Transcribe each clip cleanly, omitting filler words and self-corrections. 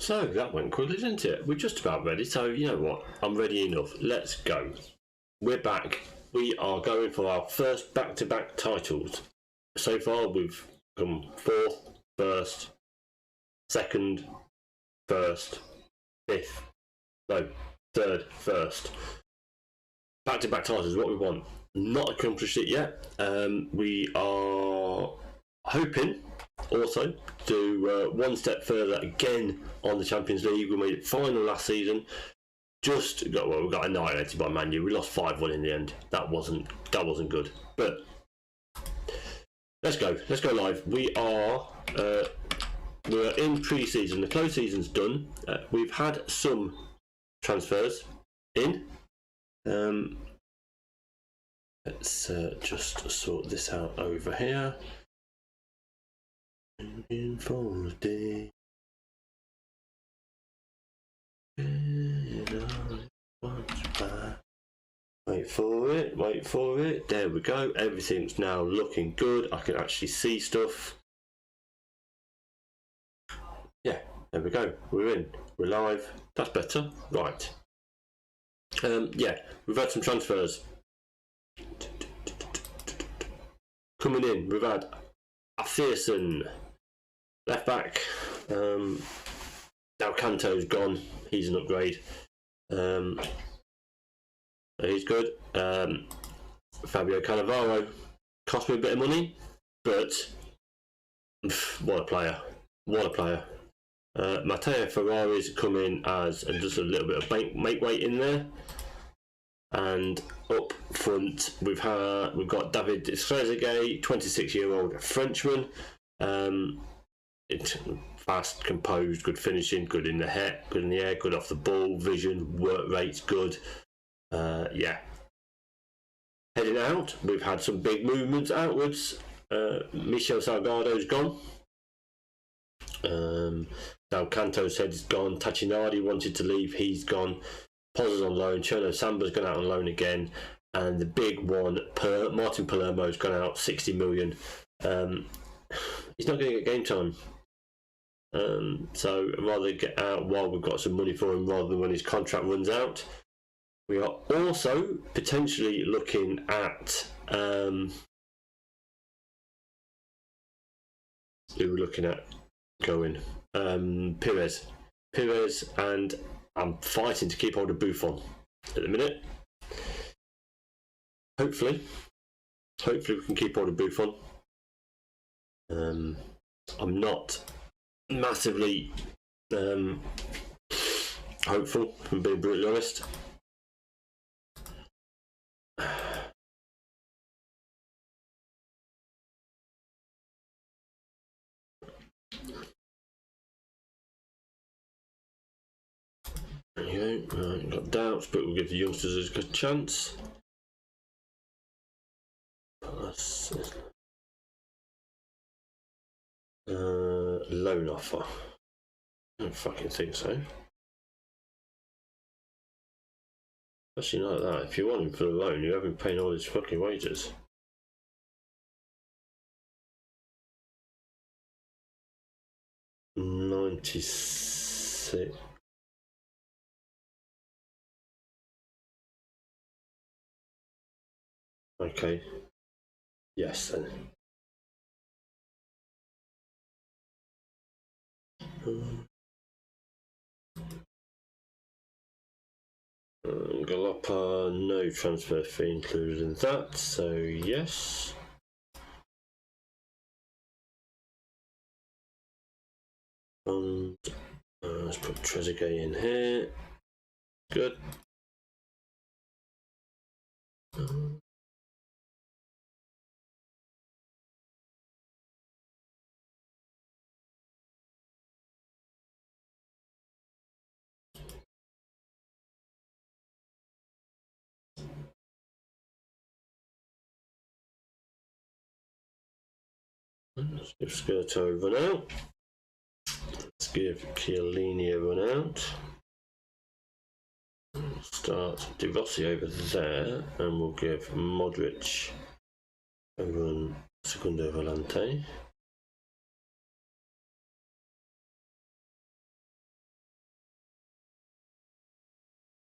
So that went quickly, didn't it? We're just about ready. So you know what? I'm ready enough. Let's go. We're back. We are going for our first back-to-back titles. So far, we've come fourth, first, second, first, fifth, no, third, first. Back-to-back titles is what we want. Not accomplished it yet. We are hoping also to one step further again on the Champions League. We made it final last season. We got annihilated by Man U. We lost 5-1 in the end. That wasn't good. But let's go live. We're in pre-season. The close season's done. We've had some transfers in. Let's just sort this out over here. In for a day. Wait for it. There we go. Everything's now looking good. I can actually see stuff. Yeah, there we go. We're in. We're live. That's better. Right. Yeah, we've had some transfers coming in. We've had Afearson, left back. Dalcanto's gone. He's an upgrade. He's good. Fabio Cannavaro cost me a bit of money, but what a player. Matteo Ferrari's come in as just a little bit of make weight in there. And up front we've got David Trezeguet, 26-year-old Frenchman. It's fast, composed, good finishing, good in the head, good in the air, good off the ball, vision, work rate's good. Yeah. Heading out, we've had some big movements outwards. Michel Salgado's gone. Del Canto said he's gone. Tachinardi wanted to leave, he's gone. Pozzo's on loan. Cherno Samba's gone out on loan again. And the big one, Martin Palermo's gone out, 60 million. He's not going to get game time. So I'd rather get out while we've got some money for him rather than when his contract runs out. We are also potentially looking at who we're looking at going. Pires, and I'm fighting to keep hold of Buffon at the minute. Hopefully we can keep hold of Buffon. I'm not massively hopeful, if I'm being brutally honest. Okay, got doubts, but we'll give the youngsters a good chance. Loan offer. I don't fucking think so. Especially like that. If you want him for the loan, you haven't paid all his fucking wages. $96. Okay. Yes then. Galapa, no transfer fee included in that, so yes. Let's put Trezeguet in here. Good. Let's give Skirto a run out. Let's give Chiellini a run out. We'll start De Rossi over there, and we'll give Modric a run Segundo Volante.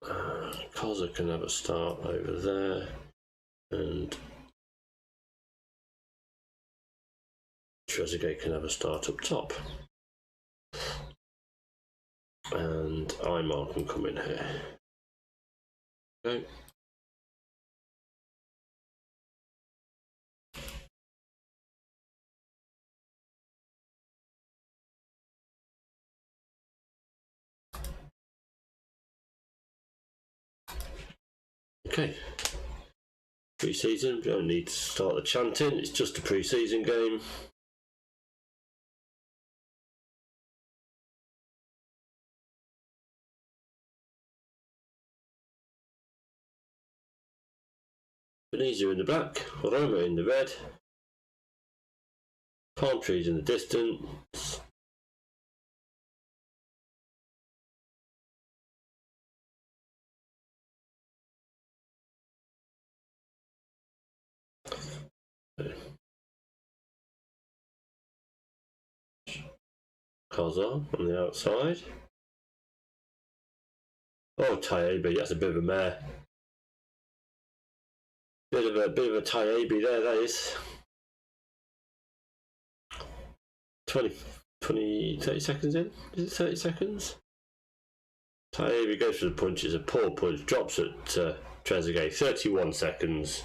Koza can have a start over there, and Trezeguet can have a start up top. And Aymar can come in here. Okay. Okay. Pre-season, we don't need to start the chanting, it's just a pre-season game. Venezia in the black, Roma in the red, palm trees in the distance. Koza on the outside. Oh, Tayebi, that's a bit of a mare. Bit of a Tayebi there, that is. 30 seconds in? Is it 30 seconds? Tayebi goes for the punch, it's a poor punch, drops at Trezeguet, 31 seconds.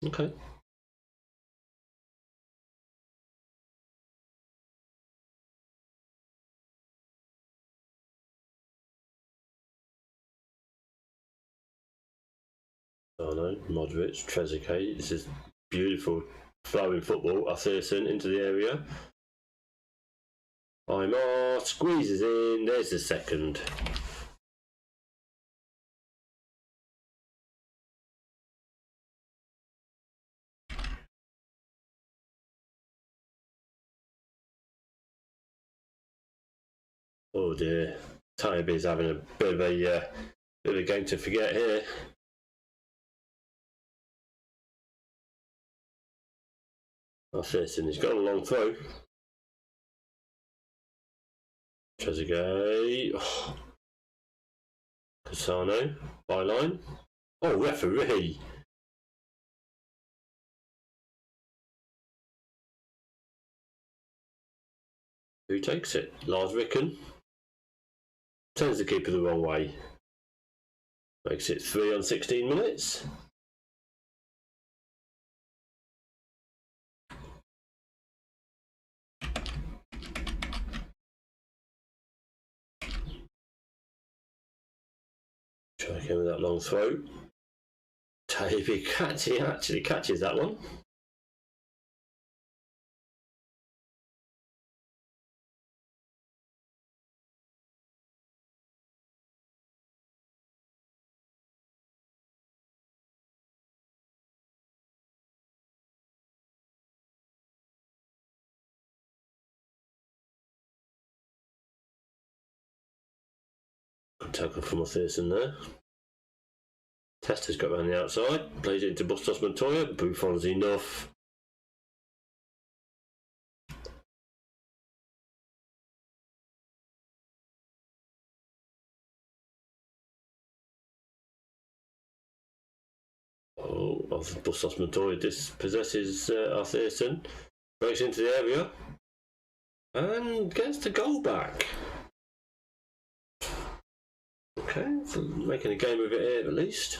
Okay. Arno, Modric, Trezeguet. This is beautiful flowing football. Arthurson into the area. Aymar squeezes in. There's the second. Oh dear. Tayebi's having a bit of a game to forget here. Arthurson, he's got a long throw. Trezeguet. Oh. Cassano. Byline. Oh, referee. Who takes it? Lars Ricken. Turns the keeper the wrong way. Makes it 3 on 16 minutes. Try again with that long throw. Tayebi actually catches that one. Good tackle from Arthurson there. Tester's got around the outside, plays it into Bustos Montoya. Buffon's enough. Oh, Bustos Montoya dispossesses Arthurson, breaks into the area, and gets the goal back. Okay, so making a game of it here at least.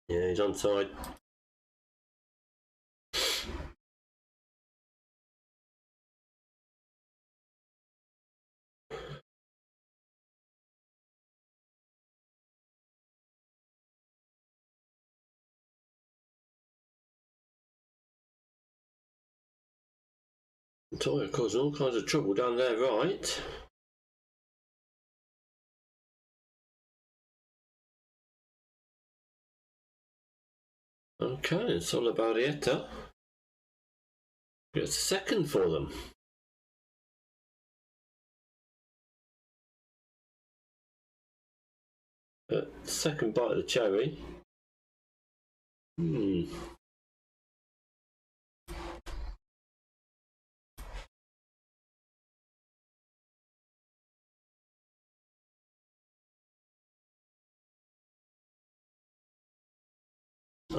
Yeah, he's onside. Montoya causing all kinds of trouble down there, right? Okay, it's all about Ieta. It's a second for them. Second bite of the cherry.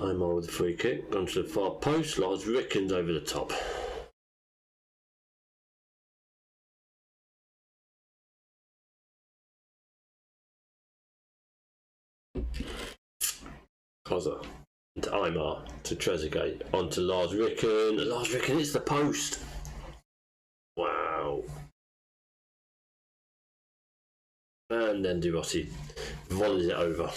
I'm on with the free kick. Gone to the far post. Lars Rickens over the top. Kozza to Aymar to Trezeguet on to Lars Ricken. Lars Ricken hits the post. Wow. And then De Rossi volleys it over.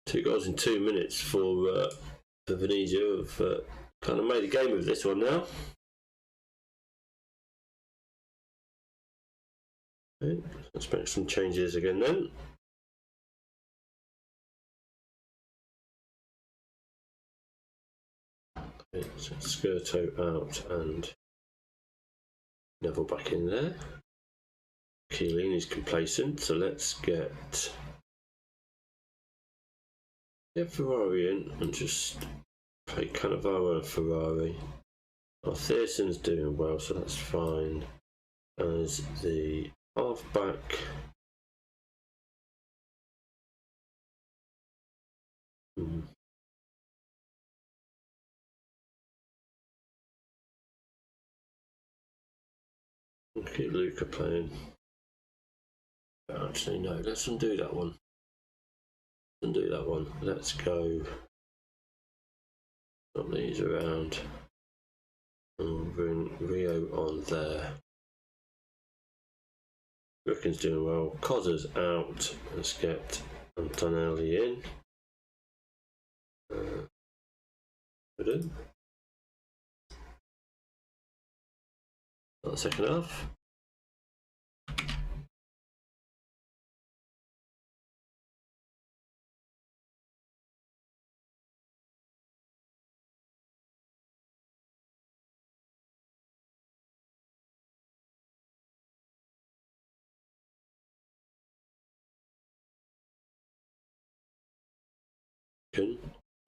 Two goals in 2 minutes for Venezia. Have kind of made a game of this one now. Okay, let's make some changes again then. Okay, so Skirto out and Neville back in there. Keeling is complacent, so let's get Ferrari in and just play Cannavaro and Ferrari. Thierson's doing well, so that's fine. As the half-back, keep Luca playing. Actually, no, let's undo that one. Let's go. Not these around. And bring Rio on there. Ricken's doing well. Kozza's out. Let's get Antonelli in. Put in. Not the second half.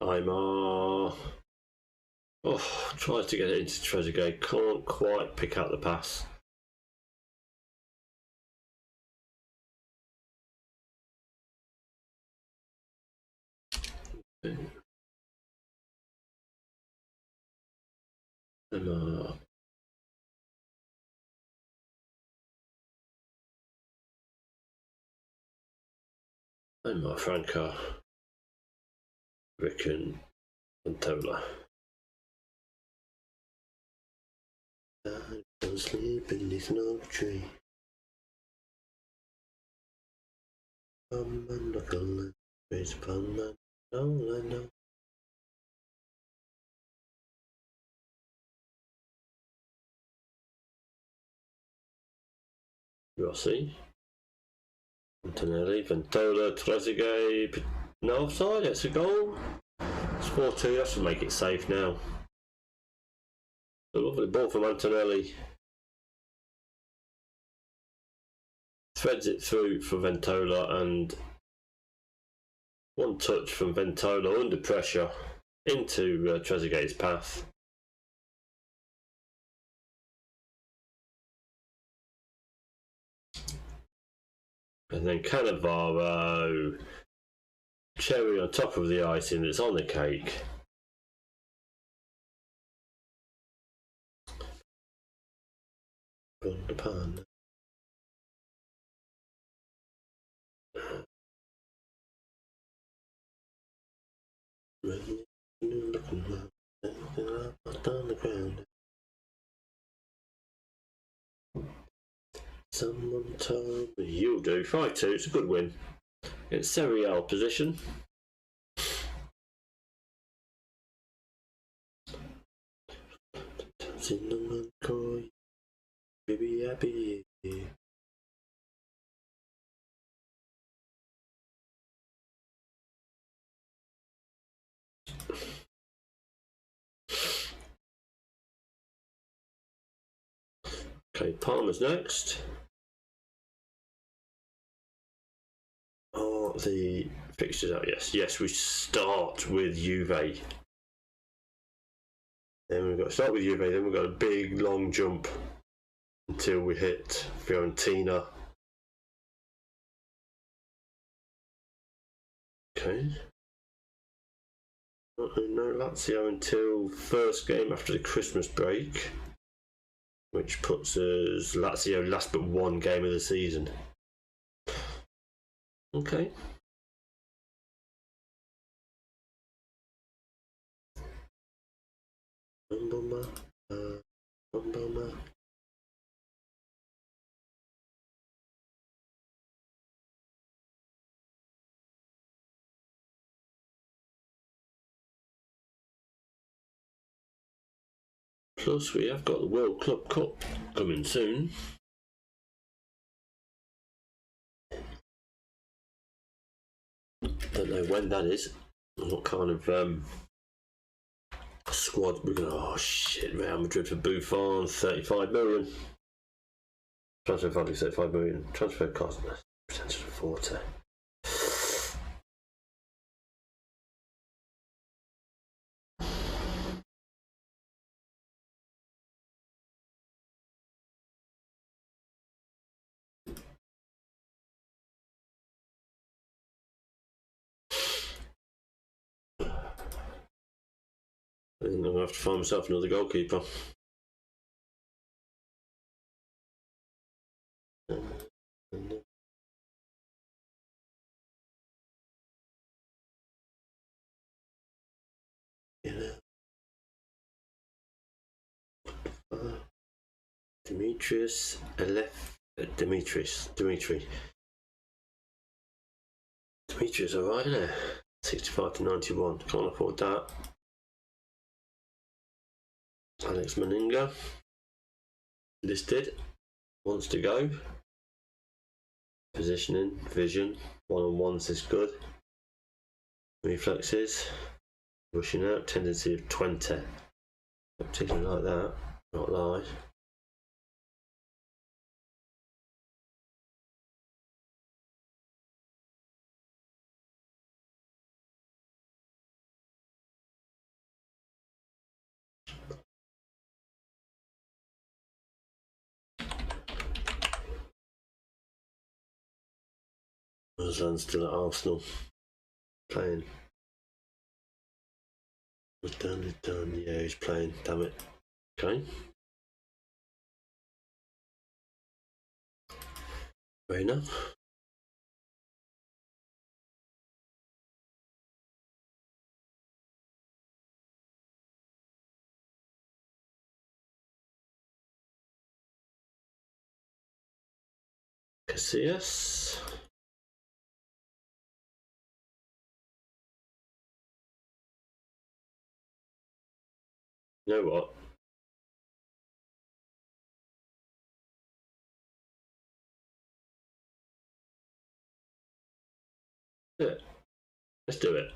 Aymar. Oh, tries to get it into Trezeguet. Can't quite pick out the pass. Aymar. Aymar, Franca. Ricken and Tola. I don't sleep beneath an oak tree. I'm a knuckle raised upon my all I know. Rossi. Antonelli, Ventola, Trezeguet. No offside, it's a goal. It's 4-2, that should make it safe now. A lovely ball from Antonelli. Threads it through for Ventola and one touch from Ventola under pressure into Trezeguet's path. And then Cannavaro. Cherry on top of the icing that's on the cake. On the pan. On the ground. Someone told me you'll do. 5-2, it's a good win. It's Serie A position. Baby, happy. Okay, Parma's next. Are the fixtures out? Yes, we start with Juve. Then we've got to start with Juve, then we've got a big long jump until we hit Fiorentina. Okay. No Lazio until first game after the Christmas break, which puts us Lazio last but one game of the season. Okay. Plus, we have got the World Club Cup coming soon. Don't know when that is. What kind of squad we're going to... Oh, shit, Real Madrid for Buffon, 35 million. Transfer value, 35 million. Transfer cost, potential of 40. I think I'm going to have to find myself another goalkeeper. Dimitri. Dimitri's alright, isn't it? 65 to 91. Can't afford that. Alex Meninga. Listed. Wants to go. Positioning, vision. One-on-ones is good. Reflexes. Rushing out. Tendency of 20. Not particularly like that. Not lie. Mazlan's still at Arsenal. Playing. It's done. Yeah, he's playing. Damn it. Okay. Fair enough. Casillas. You know what? Yeah. Let's do it.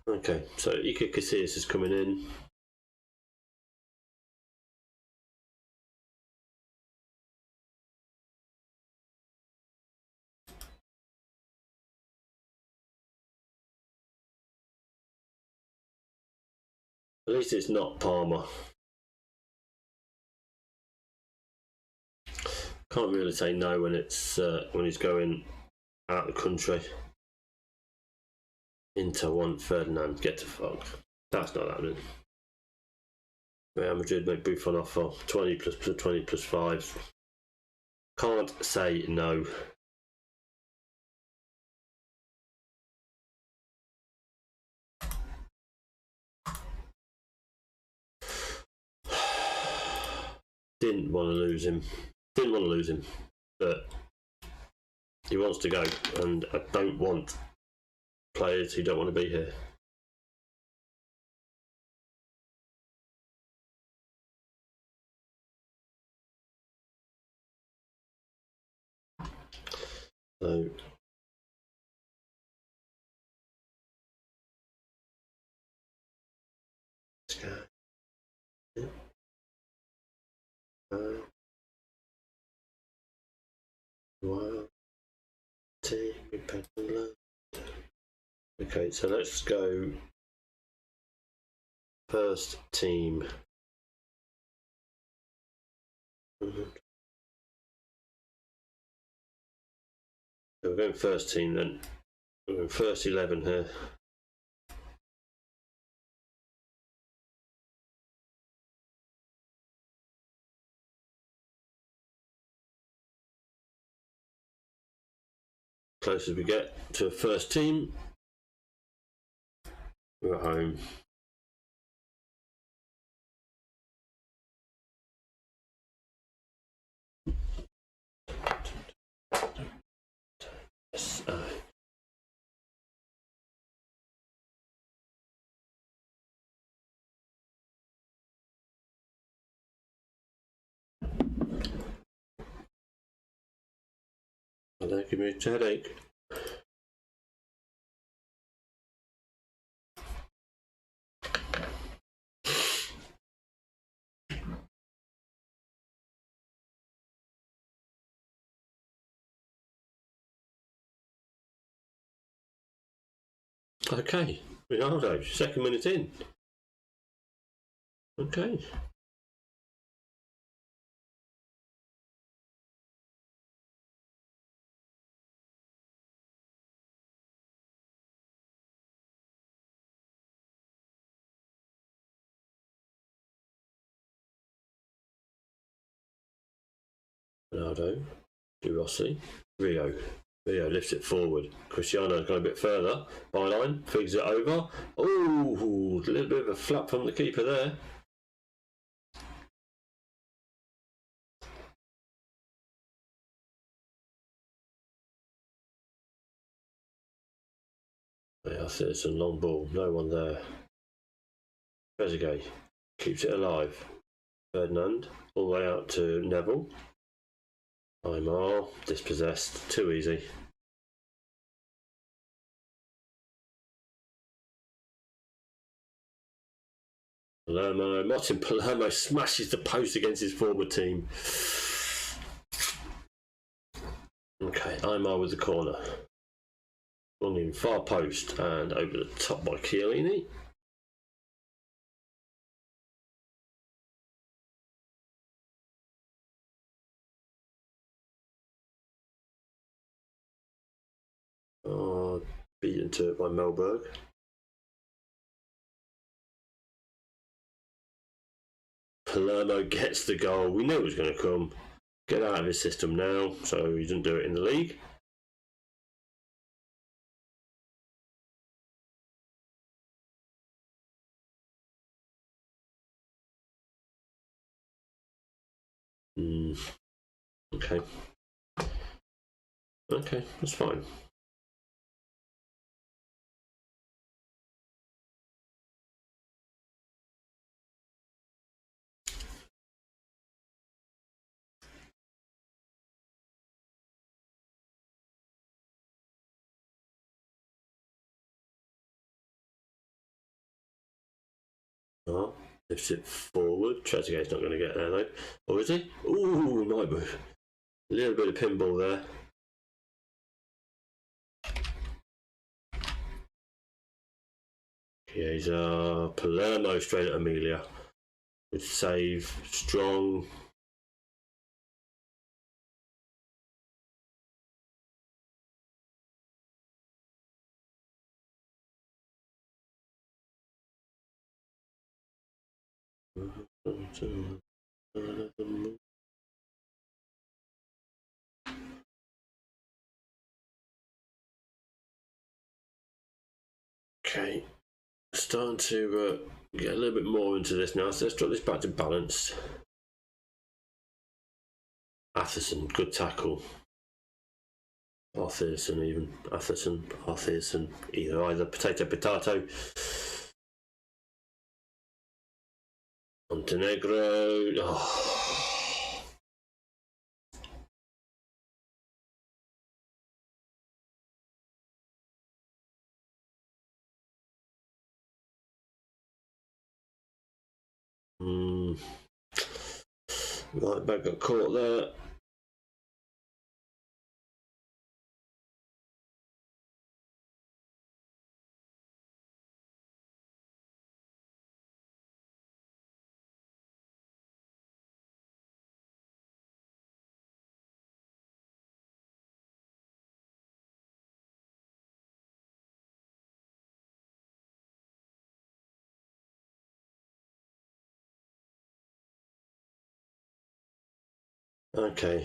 Okay, so Iker Casillas is coming in. At least it's not Palmer. Can't really say no when it's when he's going out of the country. Inter want Ferdinand, get to fuck. That's not happening. Real Madrid make Buffon offer 20 plus 5. Can't say no. Didn't want to lose him. But he wants to go, and I don't want players who don't want to be here. So let's go. Okay, so let's go first team. So we're going first team then. We're going first 11 here. Close as we get to a first team. We're at home. Yes. Don't give me a headache. Okay, Ronaldo, second minute in. Okay. Ronaldo, De Rossi, Rio. Rio lifts it forward. Cristiano's gone a bit further. Byline, figures it over. Oh, a little bit of a flap from the keeper there. Yeah, I think it's a long ball. No one there. Trezeguet keeps it alive. Ferdinand, all the way out to Neville. Aymar, dispossessed. Too easy. Martin Palermo smashes the post against his former team. Okay, Aymar with the corner. On in far post and over the top by Chiellini. Beaten to it by Melberg. Palermo gets the goal. We knew it was going to come. Get out of his system now, so he didn't do it in the league. Okay. Okay, that's fine. Lifts it forward. Trezeguet's not going to get there though. Or is he? Ooh, nice move. A little bit of pinball there. Chiesa, Palermo straight at Amelia. Good save, strong. starting to get a little bit more into this now. So let's drop this back to balanced. Atherson, good tackle. Arthurson even. Arthurson. Either. Potato. Montenegro. Oh. Right back got caught there. Okay,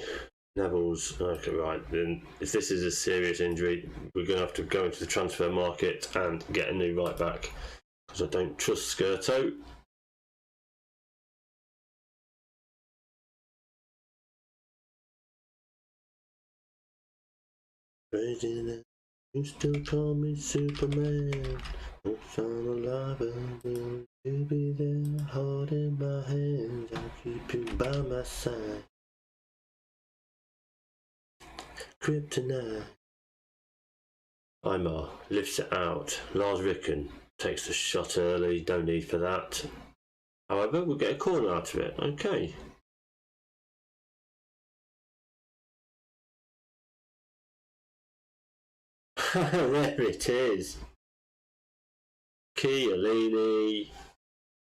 Neville's okay, right. Then, if this is a serious injury, we're going to have to go into the transfer market and get a new right back because I don't trust Skirto. You still call me Superman. If I'm alive, will you be there, holding my hands? I'll keep you by my side. Kryptonite. Imar lifts it out. Lars Ricken takes the shot early. No need for that. However, we'll get a corner out of it. Okay. There it is. Chiellini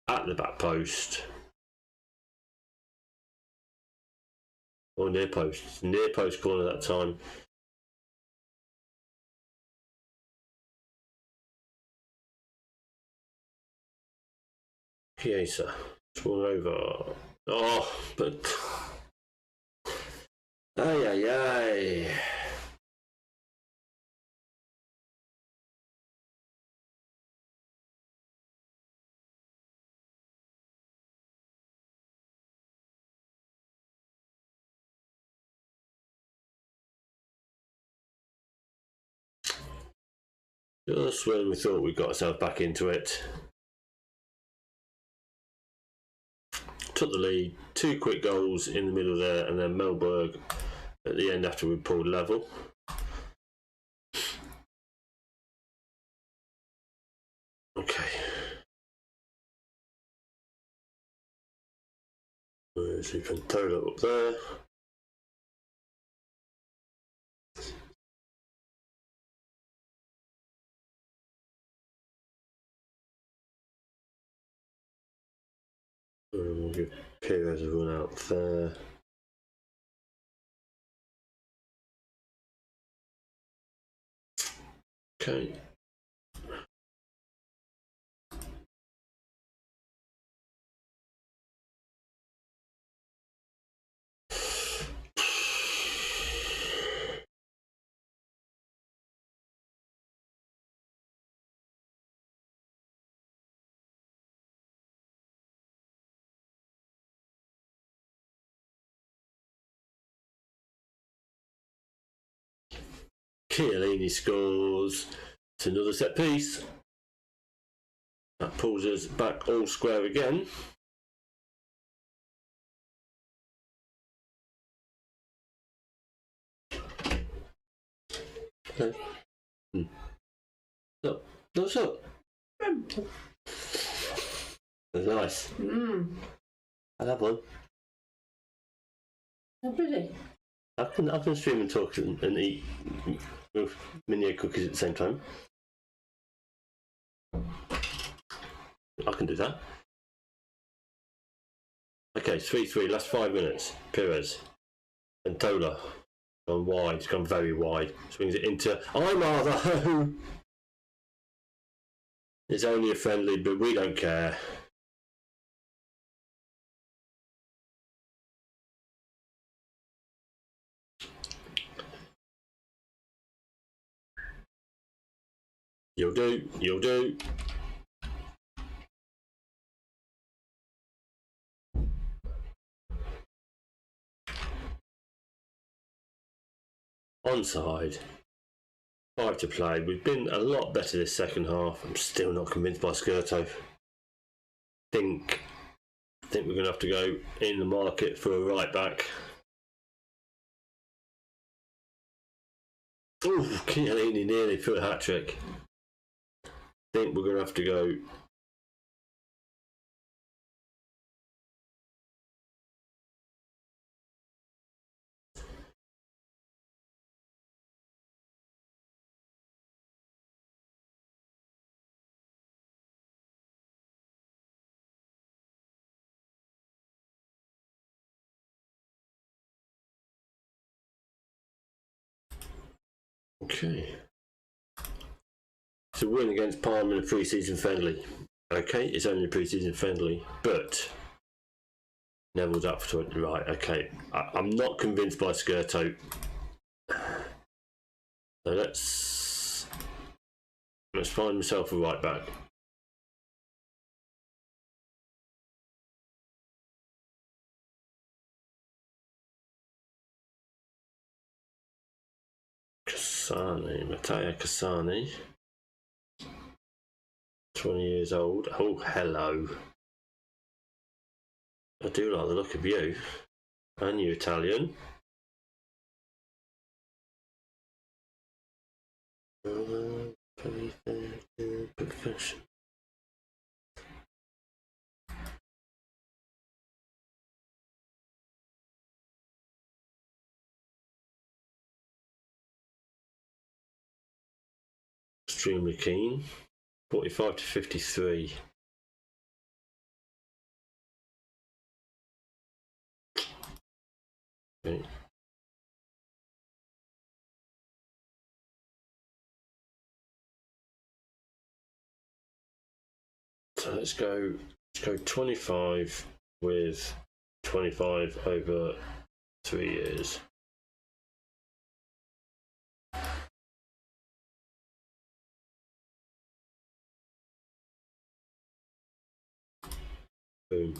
at the back post. Or near post. Near post corner that time. Chiesa. Swung over. Oh, but... Ay. Just when we thought we got ourselves back into it. Took the lead, 2 quick goals in the middle there, and then Melberg at the end after we pulled level. Okay. There's Ventola up there. We'll give Perez a run out there. Okay. Chiellini scores. It's another set piece. That pulls us back all square again. Okay. So, what's up? That's nice. I'll have one. Oh, really? I can stream and talk and eat with mini cookies at the same time. I can do that. Okay, 3-3, last 5 minutes. Perez. Ventola. Gone wide, it's gone very wide. Swings it into Imar though. It's only a friendly, but we don't care. You'll do. onside, 5 to play. We've been a lot better this second half. I'm still not convinced by Skirto. Think we're going to have to go in the market for a right back. Oh, Chiellini nearly for a hat trick. Think we're going to have to go. Okay. It's a win against Palm in a pre-season friendly. Okay, it's only a pre-season friendly, but Neville's up for 20. Right, okay. I'm not convinced by Skirto. So let's find myself a right back. Matteo Cassani, 20 years old. Oh, hello. I do like the look of you. And you Italian. Perfection. Extremely keen. 45 to 53. Okay. So let's go 25 with 25 over 3 years. Boom.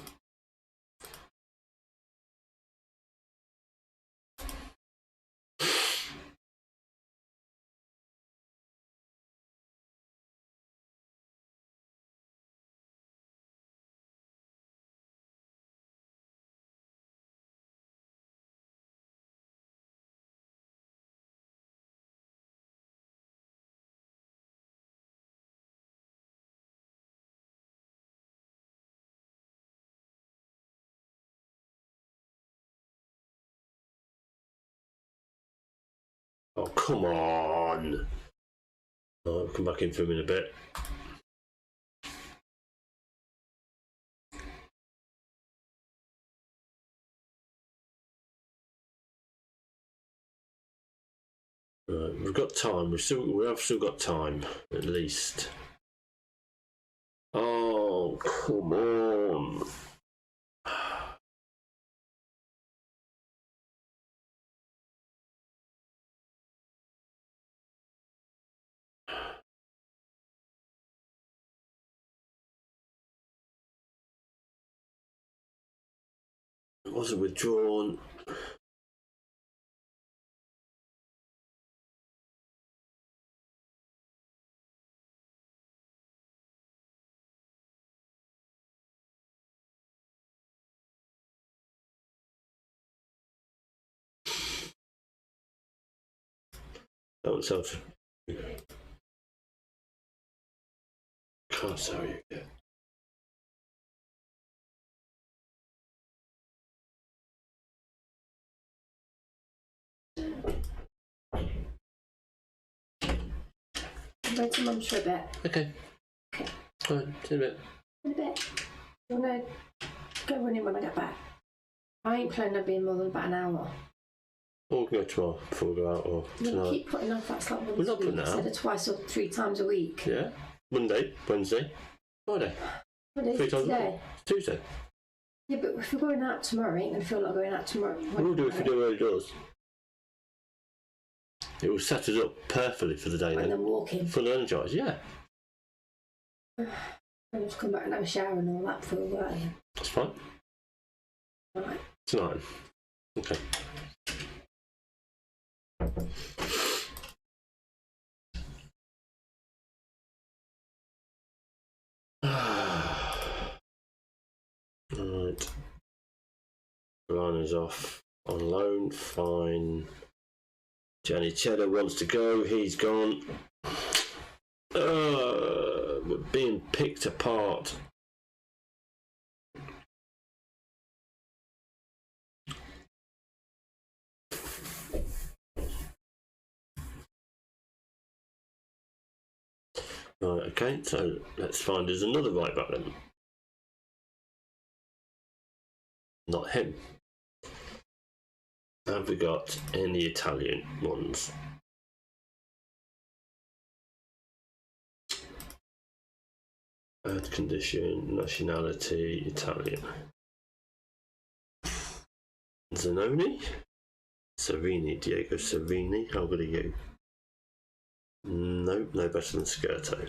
Oh, come on. I'll come back in for him in a bit. Right, we've got time. We have still got time, at least. Oh, come on. It wasn't withdrawn. Don't sell to. Can't sell you yet. I'm going to Mum's for a bit. Okay. Alright, see you in a bit. In a bit. You want to go running when I get back? I ain't planning on being more than about an hour. Or we can go tomorrow before we go out, or tonight. You keep putting off that slot once We're not a week putting that instead out. of twice or 3 times a week. Yeah. Monday, Wednesday, Friday. What is 3 it times a today? week. Tuesday. Yeah, but if we're going out tomorrow, I ain't going to feel like going out tomorrow. We'll do it if we do early doors. It will set us up perfectly for the day And then. then walking. Full energised, yeah. I'll just come back and have a shower and all that before we go out. That's fine. Alright. Tonight. Okay. Right. Rhino's off on loan. Fine. Johnny Cheddar wants to go. He's gone. We're being picked apart. Right, okay, so let's find us another right back then. Not him. Have we got any Italian ones? Add condition, nationality, Italian. Zanoni? Savini, Diego Savini. How good are you? No, no better than Skirto.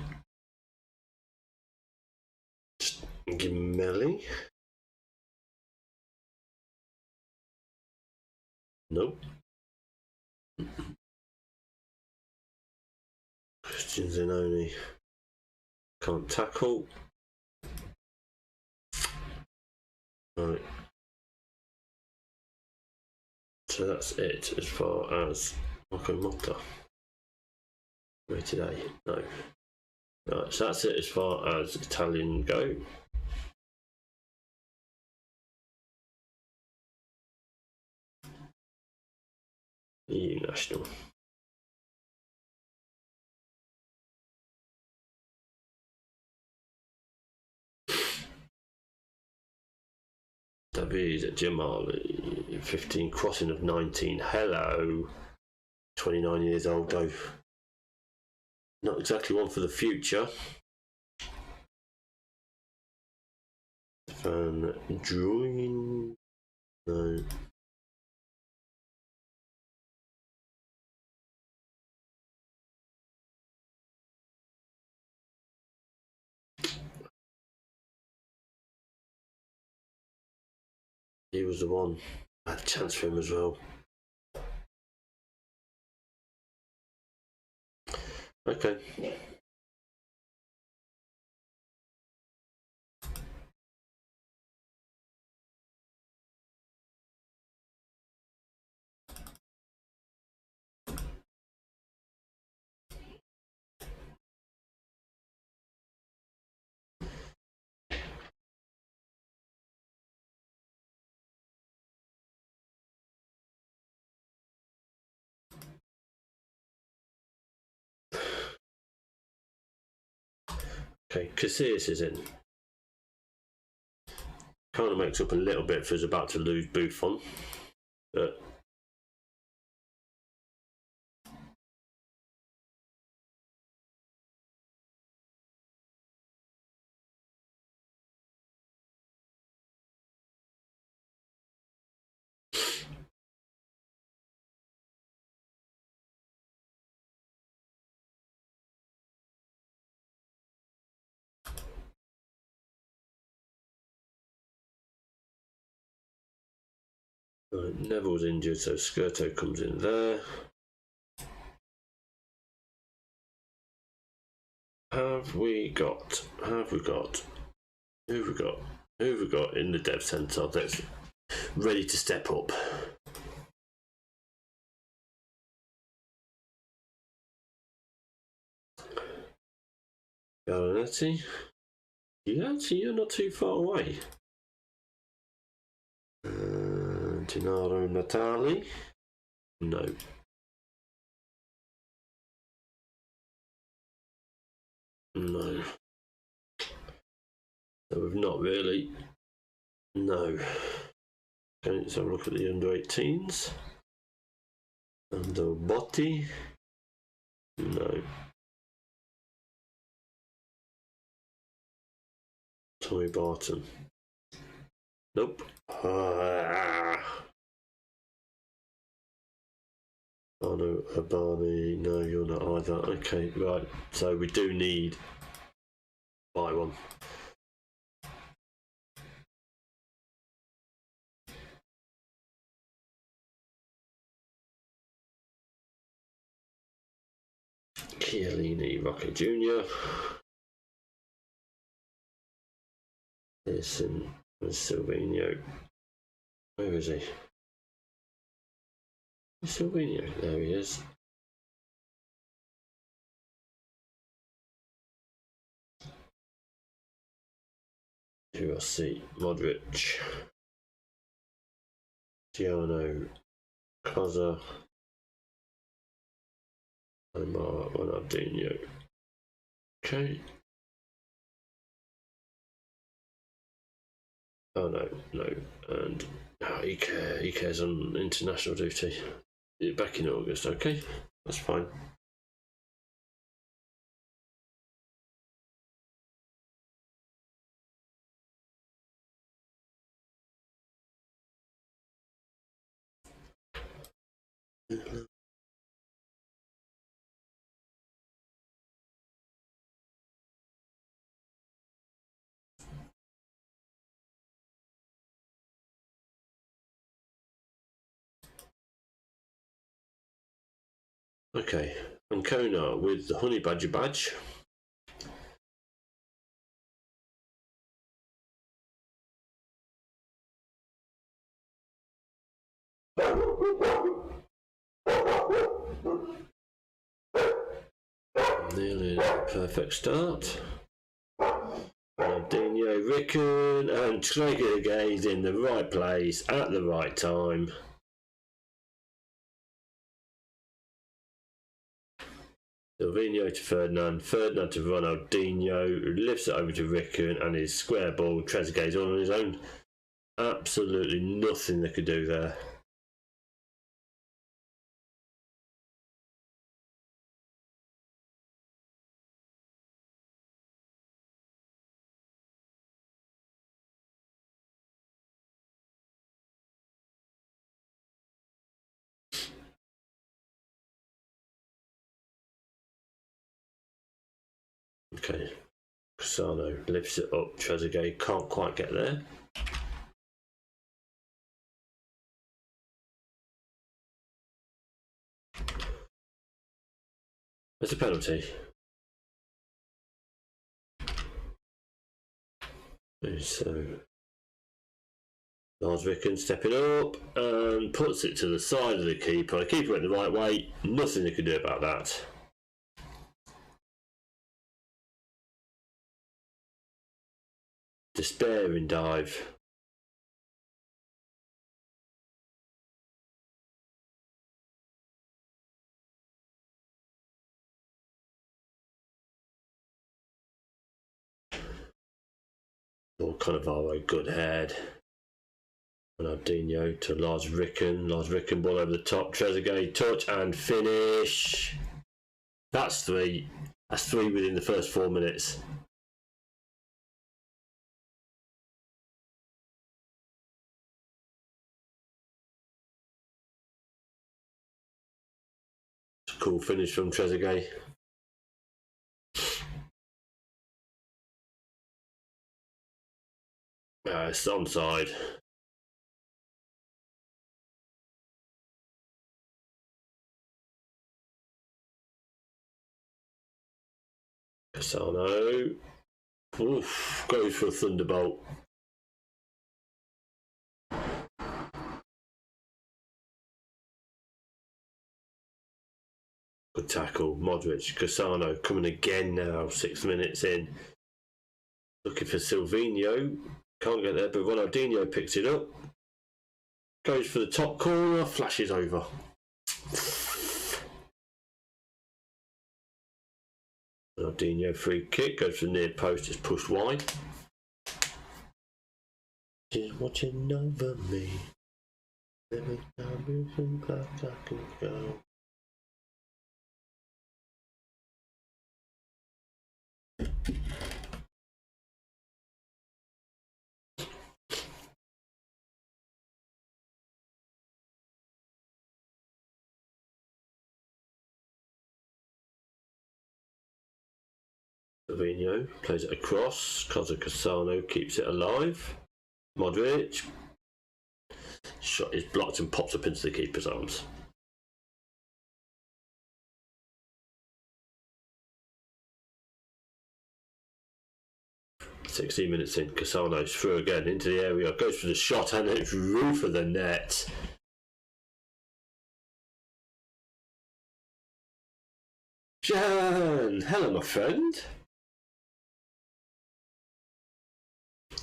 Gemelli? Nope. Christian Zanoni. Can't tackle. Right. So that's it as far as Marco Motta. Rated A. No. Right, so that's it as far as Italian go. EU national. David Jamali, 15, crossing of 19. Hello. 29 years old though. Not exactly one for the future. Van Druin. No. He was the one. I had a chance for him as well. Okay. Okay, Casillas is in. Kind of makes up a little bit for us about to lose Buffon, but Neville's injured, so Skirto comes in there. Who have we got in the dev centre that's ready to step up? Galanetti? Yeah, so you're not too far away. Gennaro Natali? No. No. So we've not really. No. Okay, let's have a look at the under 18s. Under Botti? No. Tommy Barton? Nope. Arno Urbani? No, you're not either. Okay, right. So we do need buy one. Chiellini, Rocket Jr. Pearson and Silvino. Where is he? Silvino, there he is. Who I see? Modric, Giano, Koza, and Ronaldinho. Okay. Oh no, and he cares on international duty. Back in August, okay, that's fine. Okay, Ancona with the Honey Badger badge. Nearly a perfect start. Ronaldinho, Rickon, and Trezeguet in the right place at the right time. Silvino to Ferdinand to Ronaldinho, who lifts it over to Rickon, and his square ball. Trezeguet's all on his own. Absolutely nothing they could do there. Okay, Cassano lifts it up. Trezeguet can't quite get there. It's a penalty. So Lars Rickon stepping up and puts it to the side of the keeper. The keeper went the right way. Nothing they could do about that. Despairing dive. Or Cannavaro, good head. Ronaldinho to Lars Rickon. Lars Rickon ball over the top. Trezeguet touch and finish. That's three. That's three within the first 4 minutes. Cool finish from Trezeguet. It's onside. Cassano. Oof, goes for a thunderbolt. Good tackle. Modric. Cassano coming again now, 6 minutes in. Looking for Silvino. Can't get there, but Ronaldinho picks it up. Goes for the top corner, flashes over. Ronaldinho free kick, goes for the near post, it's pushed wide. Just watching over me. Every time you think that I can go. Silvino plays it across. Cassano keeps it alive. Modric. Shot is blocked and pops up into the keeper's arms. 16 minutes in, Cassano's through again into the area, goes for the shot, and it's roof of the net. Jan, hello, my friend.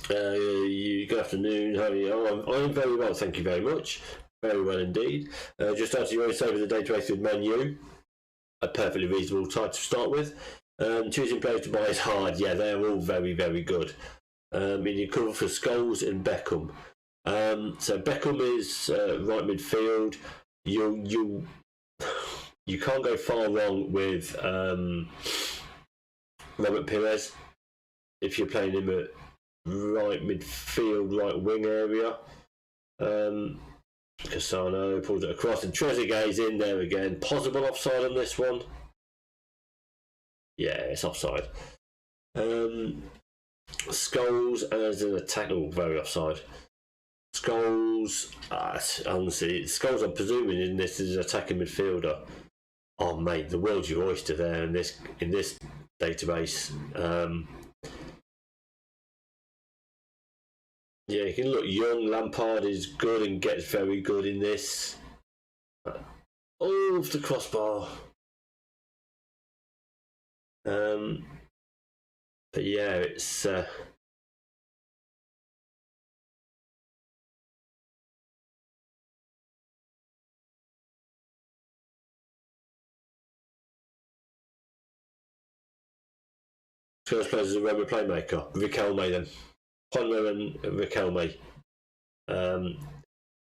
Good afternoon. How are you? Oh, I'm very well, thank you very much. Very well indeed. Just after you always say with the database with Man U, a perfectly reasonable side to start with. Choosing players to buy is hard. Yeah, they're all very, very good. You cover for Scholes and Beckham. So Beckham is right midfield. You can't go far wrong with Robert Pires if you're playing him at right midfield, right wing area. Cassano pulls it across, and Trezeguet's in there again. Possible offside on this one. Yeah, it's offside. Scholes as an attack. Oh, very offside. Scholes, honestly, Scholes, I'm presuming in this is an attacking midfielder. Oh, mate, the world's your oyster there in this database. Yeah, you can look young. Lampard is good and gets very good in this. Off the crossbar. But yeah, it's first place is a Roma playmaker. Riquelme then. Honler and Riquelme.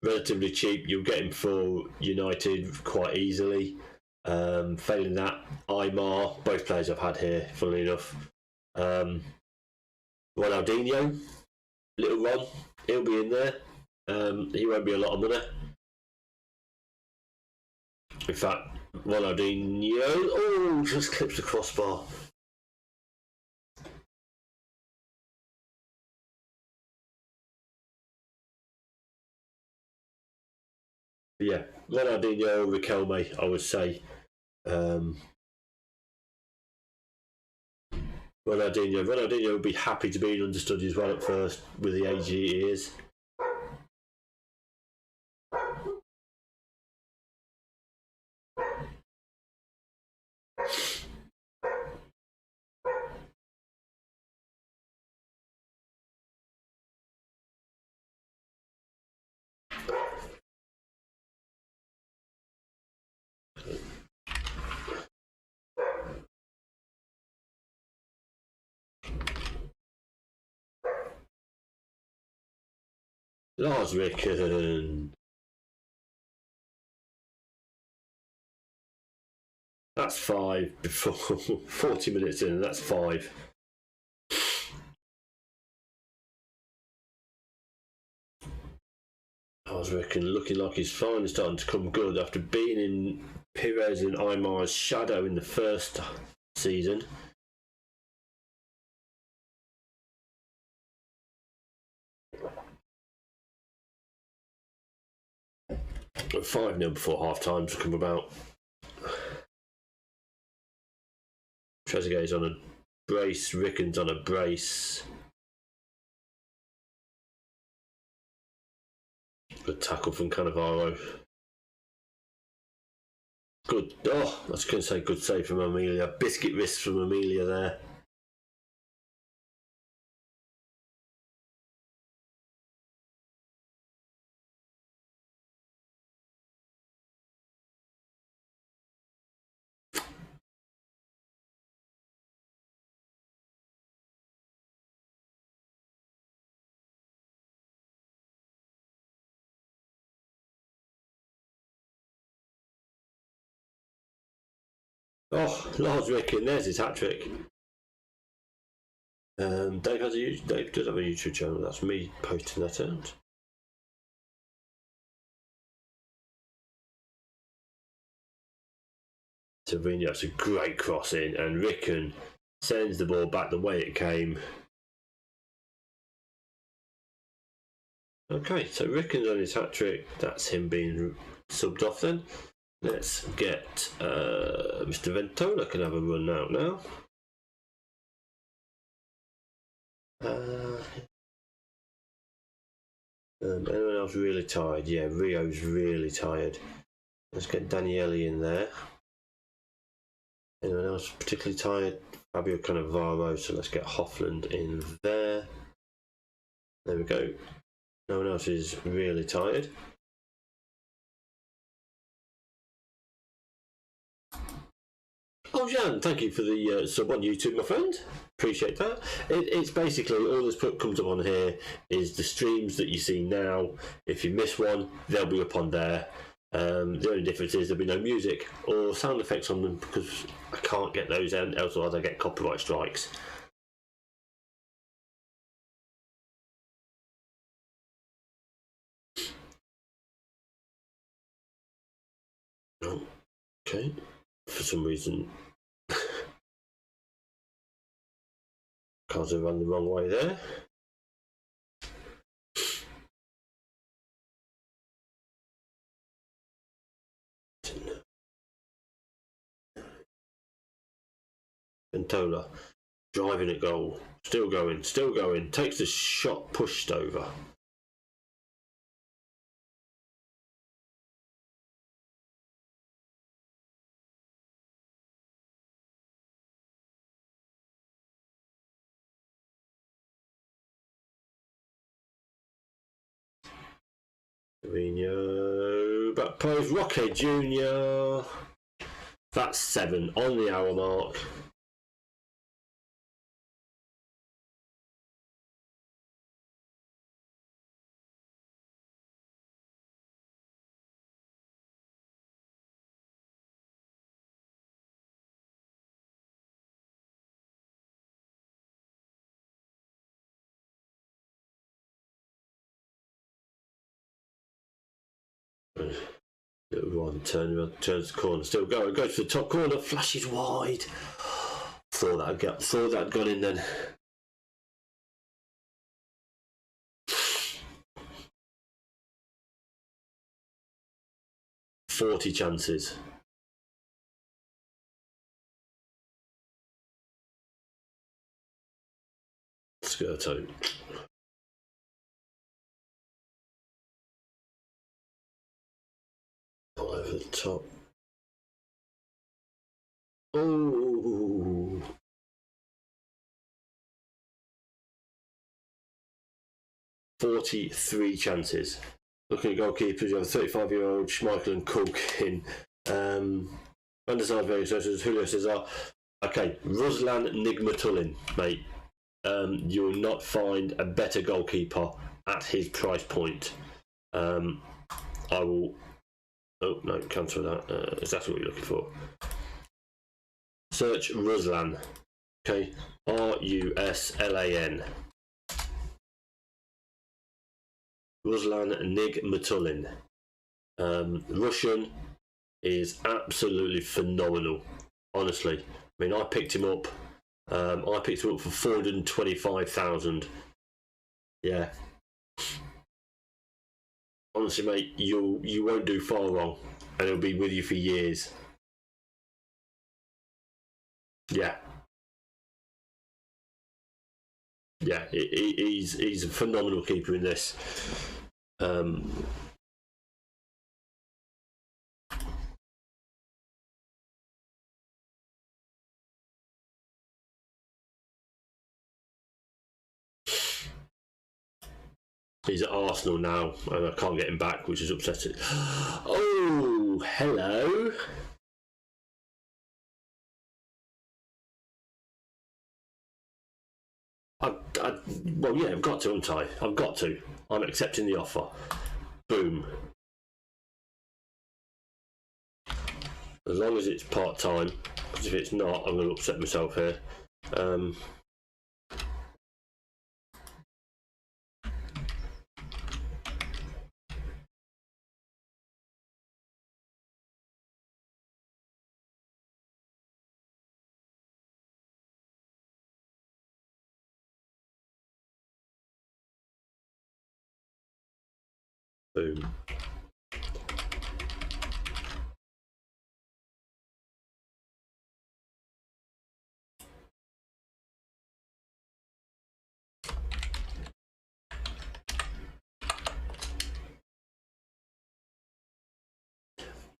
Relatively cheap. You'll get him for United quite easily. Failing that, Aymar, both players I've had here, funnily enough. Ronaldinho, little Ron, he'll be in there. He won't be a lot of money. In fact, Ronaldinho, just clips the crossbar. Yeah, Ronaldinho, Riquelme, I would say. Ronaldinho would be happy to be an understudy as well at first with the age he is. Lars Ricken. That's 5 before 40 minutes in, and that's 5. Lars Ricken looking like he's finally starting to come good after being in Pires and Aymar's shadow in the first season. But 5-0 before half time to come about. Trezeguet's on a brace, Ricken's on a brace. Good tackle from Cannavaro. Good. Oh, I was going to say good save from Amelia. Biscuit wrist from Amelia there. Oh, Lars Ricken, there's his hat-trick. Dave does have a YouTube channel. That's me posting that out. Savino, that's a great cross in, and Ricken sends the ball back the way it came. Okay, so Ricken's on his hat-trick. That's him being subbed off then. Let's get Mr. Ventola can have a run out now. Anyone else really tired? Yeah, Rio's really tired. Let's get Daniele in there. Anyone else particularly tired? Fabio Cannavaro, so let's get Hoffland in there. There we go. No one else is really tired. Oh, Jan, thank you for the sub on YouTube, my friend. Appreciate that. It's basically all that's comes up on here is the streams that you see now. If you miss one, they'll be up on there. The only difference is there'll be no music or sound effects on them because I can't get those out, otherwise I get copyright strikes. Okay. For some reason, cars have run the wrong way there. Ventola, driving at goal, still going, takes the shot pushed over. Mourinho, back post, Roque Jr. That's 7 on the hour mark. Little one turns the corner, still going, goes to the top corner, flashes wide. Thought that'd gone in then. "40 chances. Skirto. Over the top. Oh. "43 chances. Looking at goalkeepers, you have 35-year-old Schmeichel and Kulkin. Van der Sar versus Julio Cesar. Okay, Ruslan Nigmatulin, mate. You will not find a better goalkeeper at his price point. I will. Oh no, cancel that. Is that what you're looking for? Search Ruslan. Okay, Ruslan. Ruslan Nigmatulin. Russian is absolutely phenomenal. Honestly, I mean, I picked him up. I picked him up for 425,000. Yeah. Honestly, mate, you won't do far wrong, and it'll be with you for years. Yeah. Yeah, he's a phenomenal keeper in this. He's at Arsenal now, and I can't get him back, which is upsetting. Oh, hello. Well, yeah, I've got to, haven't I? I've got to. I'm accepting the offer. Boom. As long as it's part-time, because if it's not, I'm going to upset myself here. Boom.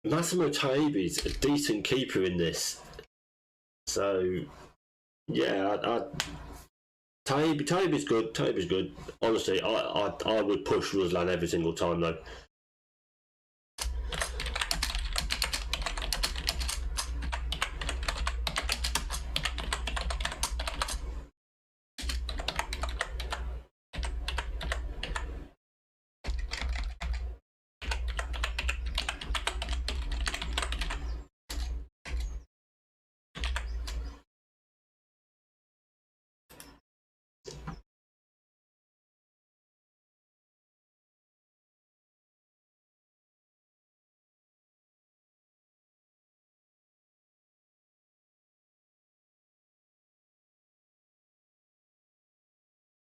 Massimo Taibbi's a decent keeper in this. So, yeah, Taibbi's good. Taibbi's good. Honestly, I would push Ruslan every single time, though.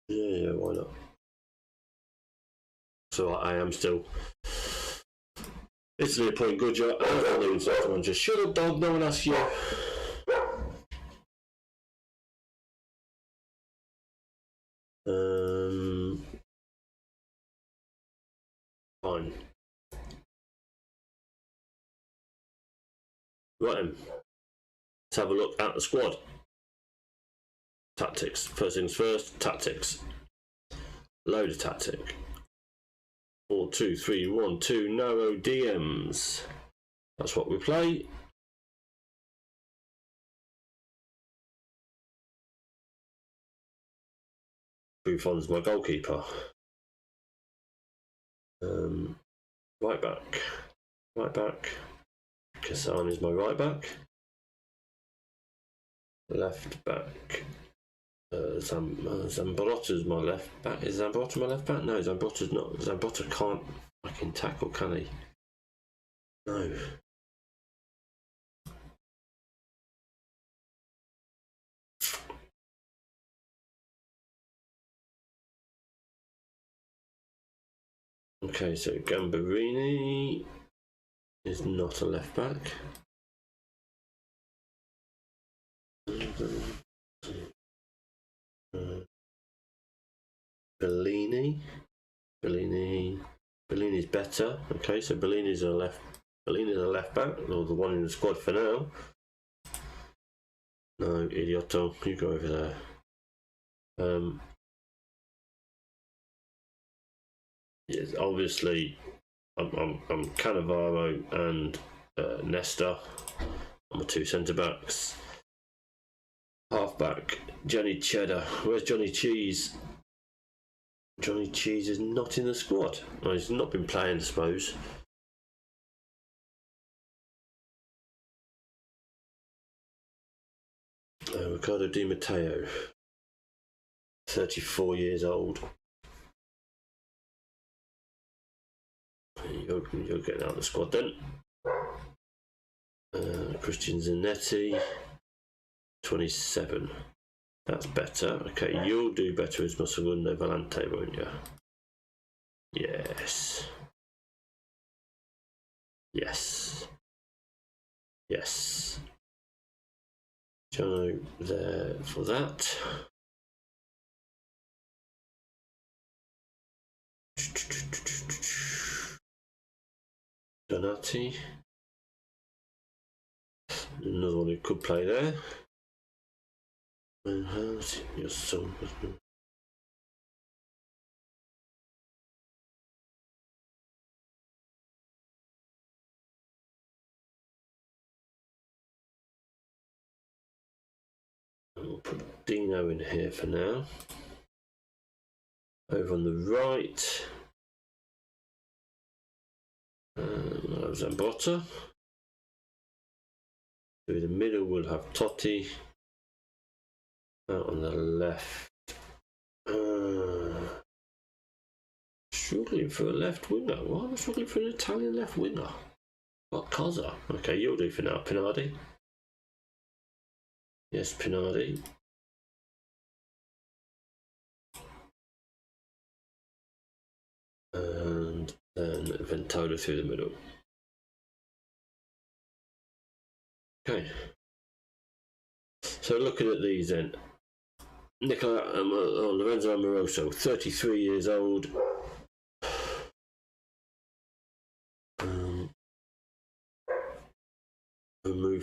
Yeah, why not? So I am still. Italy appoint Goodjar afternoons. Everyone just shut up, dog. No one asks you. Fine. Right then. Let's have a look at the squad. Tactics. First things first, tactics. Load of tactic. 4-2-3-1-2 narrow DMs. That's what we play. Buffon's my goalkeeper. Right back. Right back. Kassan is my right back. Left back. Zambrotta's my left back. Is Zambrotta my left back? No, Zambrotta's not. Zambrotta can't fucking tackle, can he? No. Okay, so Gambarini is not a left back. Bellini's better. Okay, so Bellini's a left back, or the one in the squad for now. No, Idioto, you go over there. Yes, obviously, I'm Cannavaro and Nesta. I'm the two centre backs. Half back, Johnny Cheddar. Where's Johnny Cheese? Johnny Cheese is not in the squad. No, he's not been playing, I suppose. Ricardo Di Matteo, 34 years old. You're getting out of the squad then. Christian Zanetti, 27. That's better. Okay, you'll do better as Segundo Volante, won't you? Yes. Yes. Yes. Jono there for that. Donati. Another one who could play there. Your son. We'll put Dino in here for now. Over on the right, Zambotta. Through the middle, we'll have Totti. Out on the left, struggling for a left winger. Why am I struggling for an Italian left winger? What, Cosa? Okay, you'll do for now. Pinardi. Yes, Pinardi. And then Ventola through the middle. Okay. So looking at these then. Lorenzo Amoroso, 33 years old.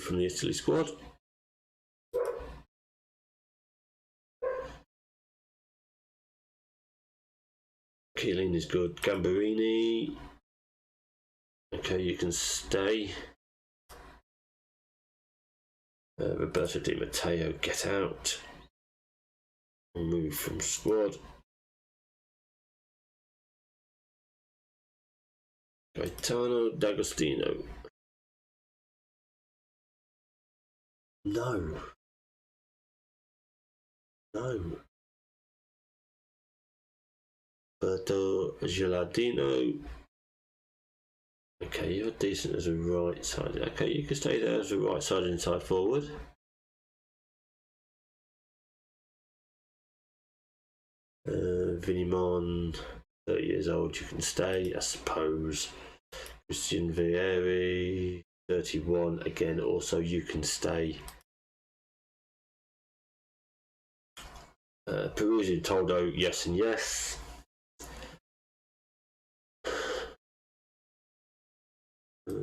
removed from the Italy squad. Chiellini is good. Gamberini. Okay, you can stay. Roberto Di Matteo, get out. Remove from squad. Gaetano D'Agostino. No. Roberto Gilardino. Okay, you're decent as a right side. Okay, you can stay there as a right side inside forward. Vinimon, 30 years old, you can stay, I suppose. Christian Vieri, 31, again, also you can stay. Peruzzi, Toldo, yes and yes.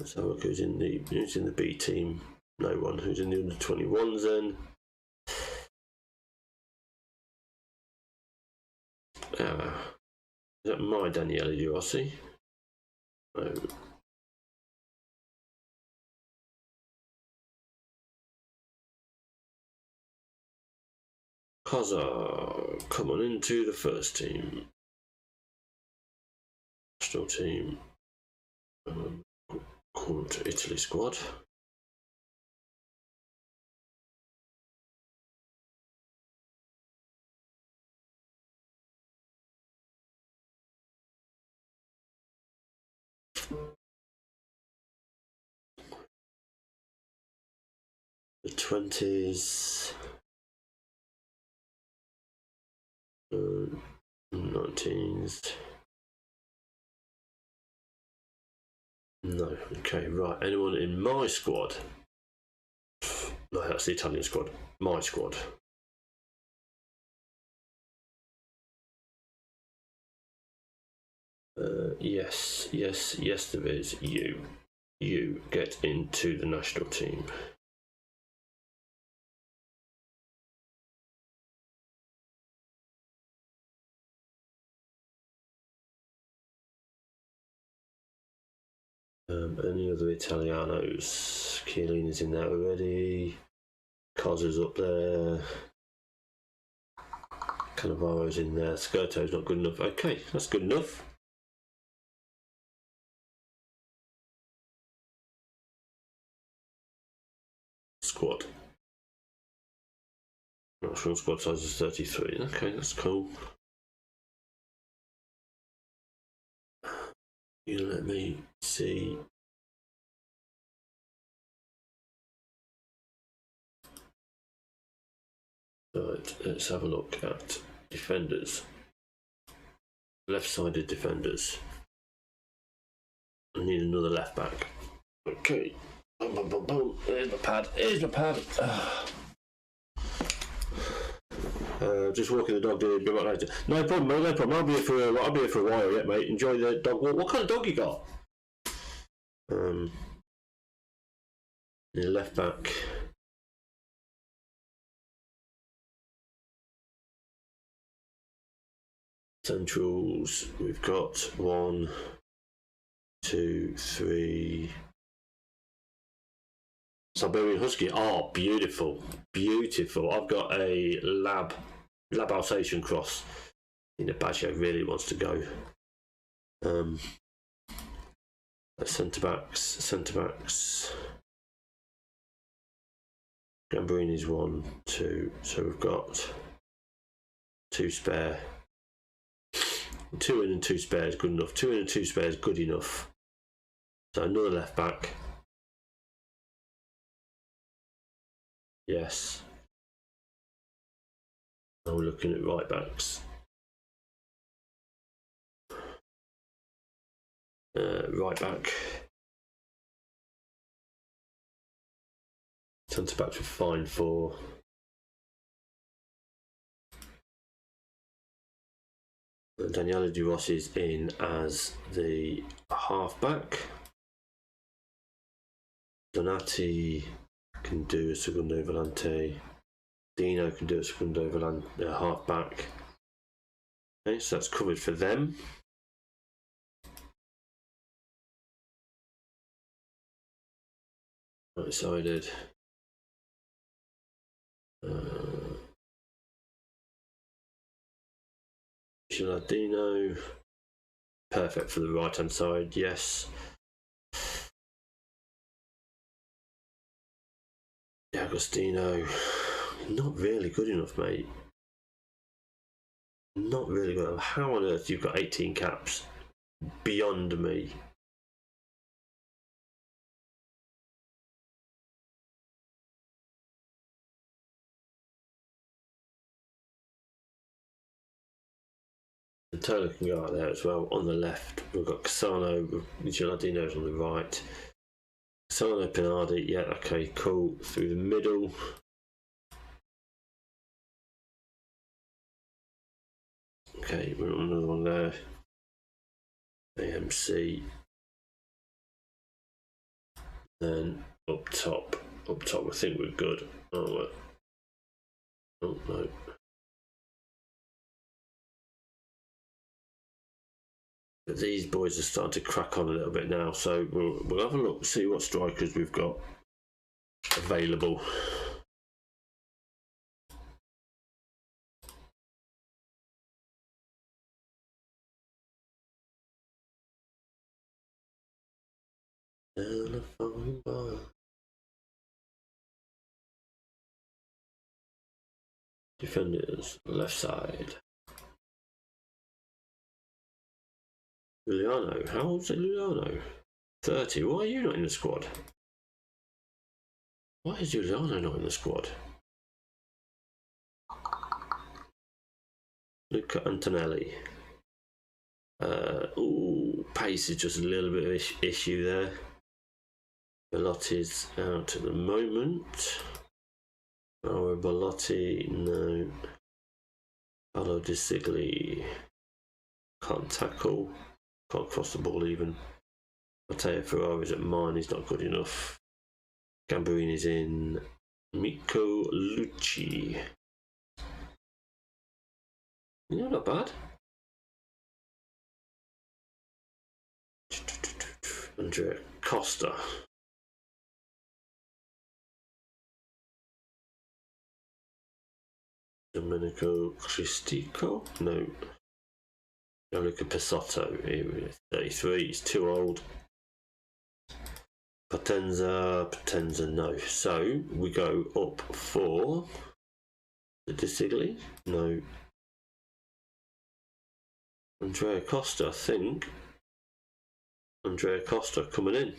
So look who's in the B team. No one. Who's in the under 21s then? Is that my Daniele Di Rossi? No. Cosa, come on into the first team. National team. Called Italy squad. The 20s. 19s. No, okay, right. Anyone in my squad? No, that's the Italian squad. My squad. Yes, there is. You get into the national team. Any other Italianos? Chiellini's in there already. Cosa's up there. Cannavaro's in there. Skirto's not good enough. Okay, that's good enough. Squad. National squad size is 33. Okay, that's cool. You let me see. Right, let's have a look at defenders. Left-sided defenders. I need another left back. Okay. Boom, boom, boom, boom. Here's my pad. Just walking the dog, dude. Be right later. No problem, mate. No problem. I'll be here for a while yet, mate. Enjoy the dog walk. What kind of dog you got? Your left back. Centrals. We've got 1, 2, 3. Siberian Husky. Oh, beautiful. I've got a Lab Alsatian cross. In a Baggio really wants to go. Centre backs. Gamberini's 1, 2. So we've got 2 spare. 2 in and 2 spare is good enough. 2 in and 2 spare is good enough. So another left back. Yes. Now we're looking at right backs. Right back. Centre backs were fine for. Daniele Di Rossi is in as the half back. Donati can do a segundo volante. Dino can do a segundo volante, half back. Okay, so that's covered for them. Right-sided. Dino. Perfect for the right-hand side, yes. Agostino. Not really good enough, mate. Not really good enough. How on earth you've got 18 caps? Beyond me. The Taylor can go out there as well. On the left, we've got Cassano with Gilardino's on the right. Cassano, Pinardi, yeah, okay, cool. Through the middle. Okay, we're on another one there. AMC. Then up top, I think we're good. Oh no. But these boys are starting to crack on a little bit now, so we'll have a look, see what strikers we've got available. Telephone bar. Defenders, left side. Giuliano, how old's Giuliano? 30. Why are you not in the squad? Why is Giuliano not in the squad? Luca Antonelli. Pace is just a little bit of issue there. Belotti's out at the moment. Bellotti, no. Paolo Di Sigli can't tackle, can't cross the ball even. Matteo Ferrari's at mine, he's not good enough. Gambarini's in. Miko Lucci. Yeah, not bad. Andrea Costa. Domenico Cristico? No. Gianluca Pesotto. 33. He's too old. Potenza, no. So we go up for the Di Sigli? No. Andrea Costa, I think. Andrea Costa coming in.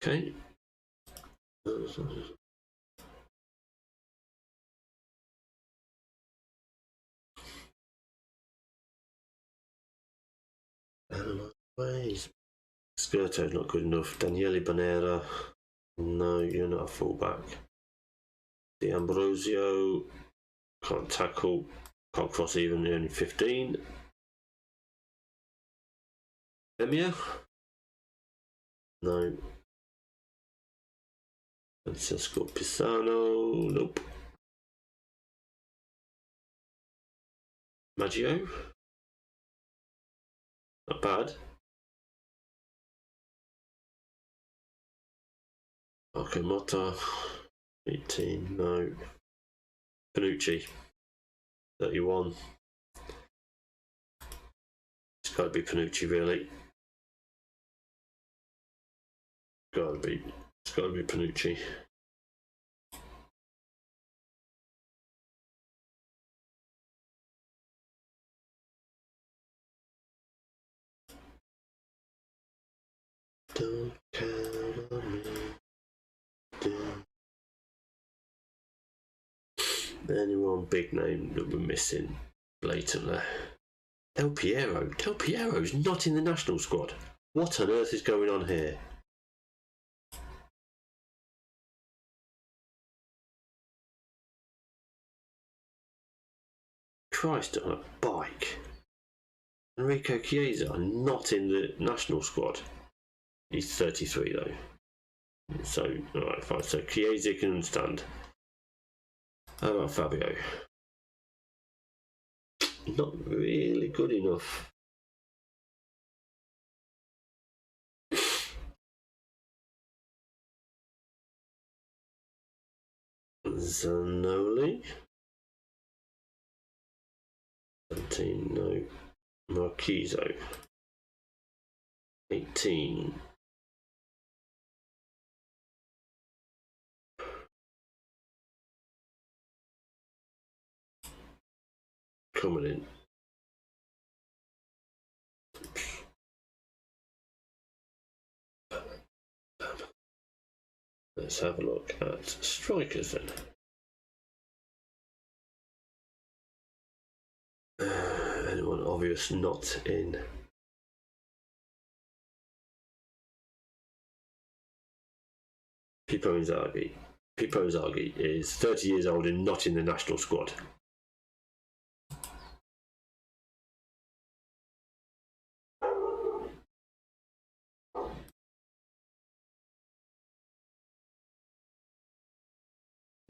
Okay. Ways. Skirto's not good enough. Daniele Bonera. No, you're not a fullback. D'Ambrosio. Can't tackle. Can't cross even. Only 15. Emia. No. Francesco Pisano. Nope. Maggio. Not bad. Motta. 18. No. Panucci. 31. It's got to be Panucci, really. It's got to be Panucci. Don't count on me. Anyone big name that we're missing blatantly? Del Piero. Del Piero's not in the national squad. What on earth is going on here? Christ on a bike. Enrico Chiesa not in the national squad. He's 33 though. So, alright, fine. So Chiesa can understand. How about Fabio? Not really good enough. Zanoli? 17, no. Marquizo. 18. Coming in. Let's have a look at strikers then. Anyone obvious not in? Pippo Inzaghi. Pippo Inzaghi is 30 years old and not in the national squad.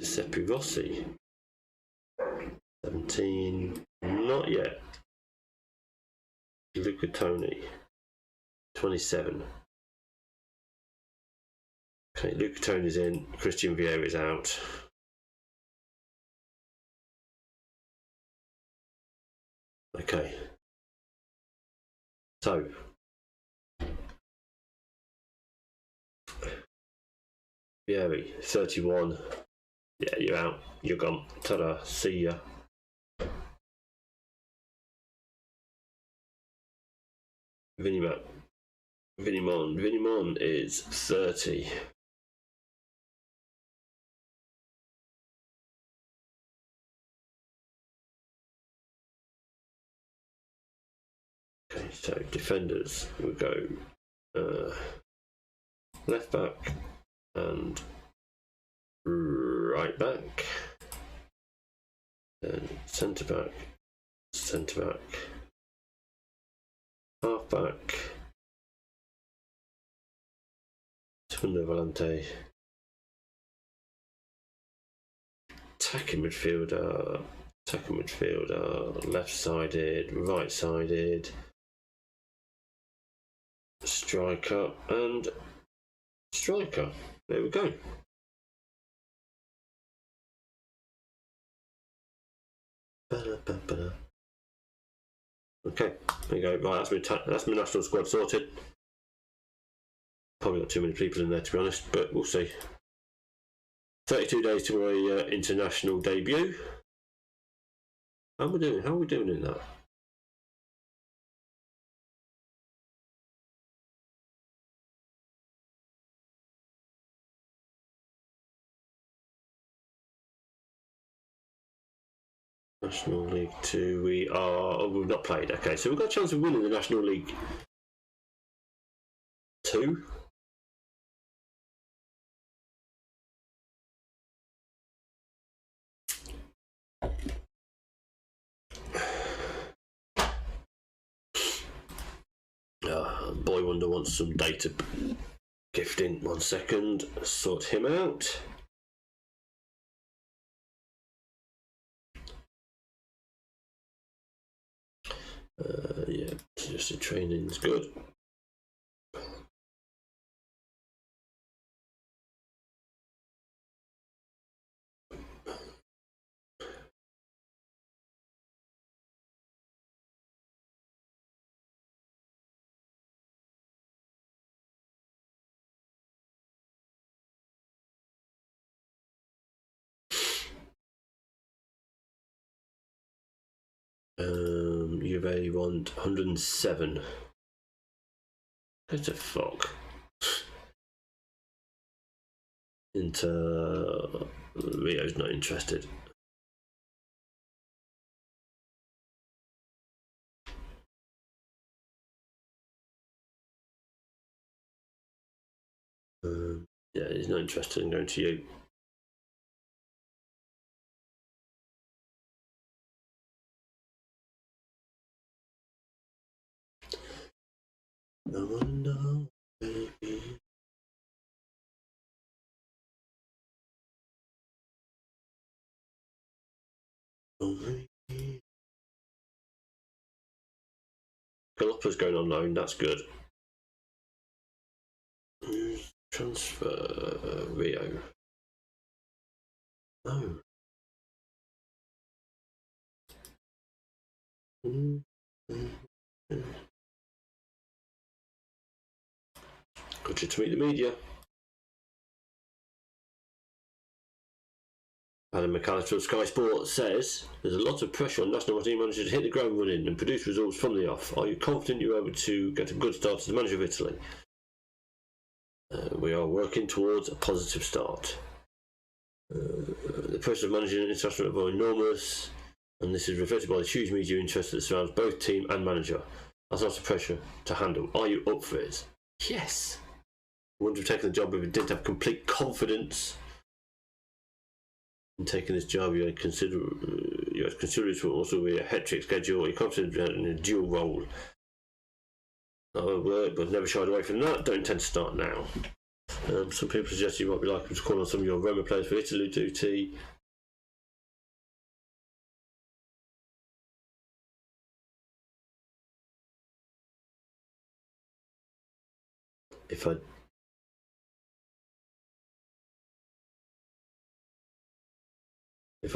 Giuseppe Rossi. 17. Not yet. Luca Toni. 27. Okay, Luca Toni's in. Christian Vieira's out. Okay. So. Vieri, 31. Yeah, you're out. You're gone. Ta-da. See ya. Vinimon is 30. Okay, so defenders will go left back and right back, then centre back, half back, segundo volante, attacking midfielder, left-sided, right-sided, striker, and striker. There we go. Okay, there you go. Right, that's my national squad sorted. Probably got too many people in there to be honest, but we'll see. 32 days to my international debut. How are we doing in that? National League 2, we've not played. Okay, so we've got a chance of winning the National League 2. Boy Wonder wants some data gifting. 1 second, sort him out. Yeah, just the training's good. Juve want 107. What the fuck? Rio's not interested. Yeah, he's not interested in going to you. I wanna know, baby. Galoppa's going on loan, that's good. Transfer Rio. No. Got you to meet the media. Adam McAllister of Sky Sports says there's a lot of pressure on national team managers to hit the ground running and produce results from the off. Are you confident you're able to get a good start as the manager of Italy? We are working towards a positive start. The pressure of managing an international level are enormous, and this is reflected by the huge media interest that surrounds both team and manager. That's a lot of pressure to handle. Are you up for it? Yes. I wouldn't have taken the job if we didn't have complete confidence in taking this job. You had consider it will also be a hectic schedule. You're confident in a dual role. But never shied away from that. Don't intend to start now. Some people suggest you might be likely to call on some of your Roma players for Italy duty. If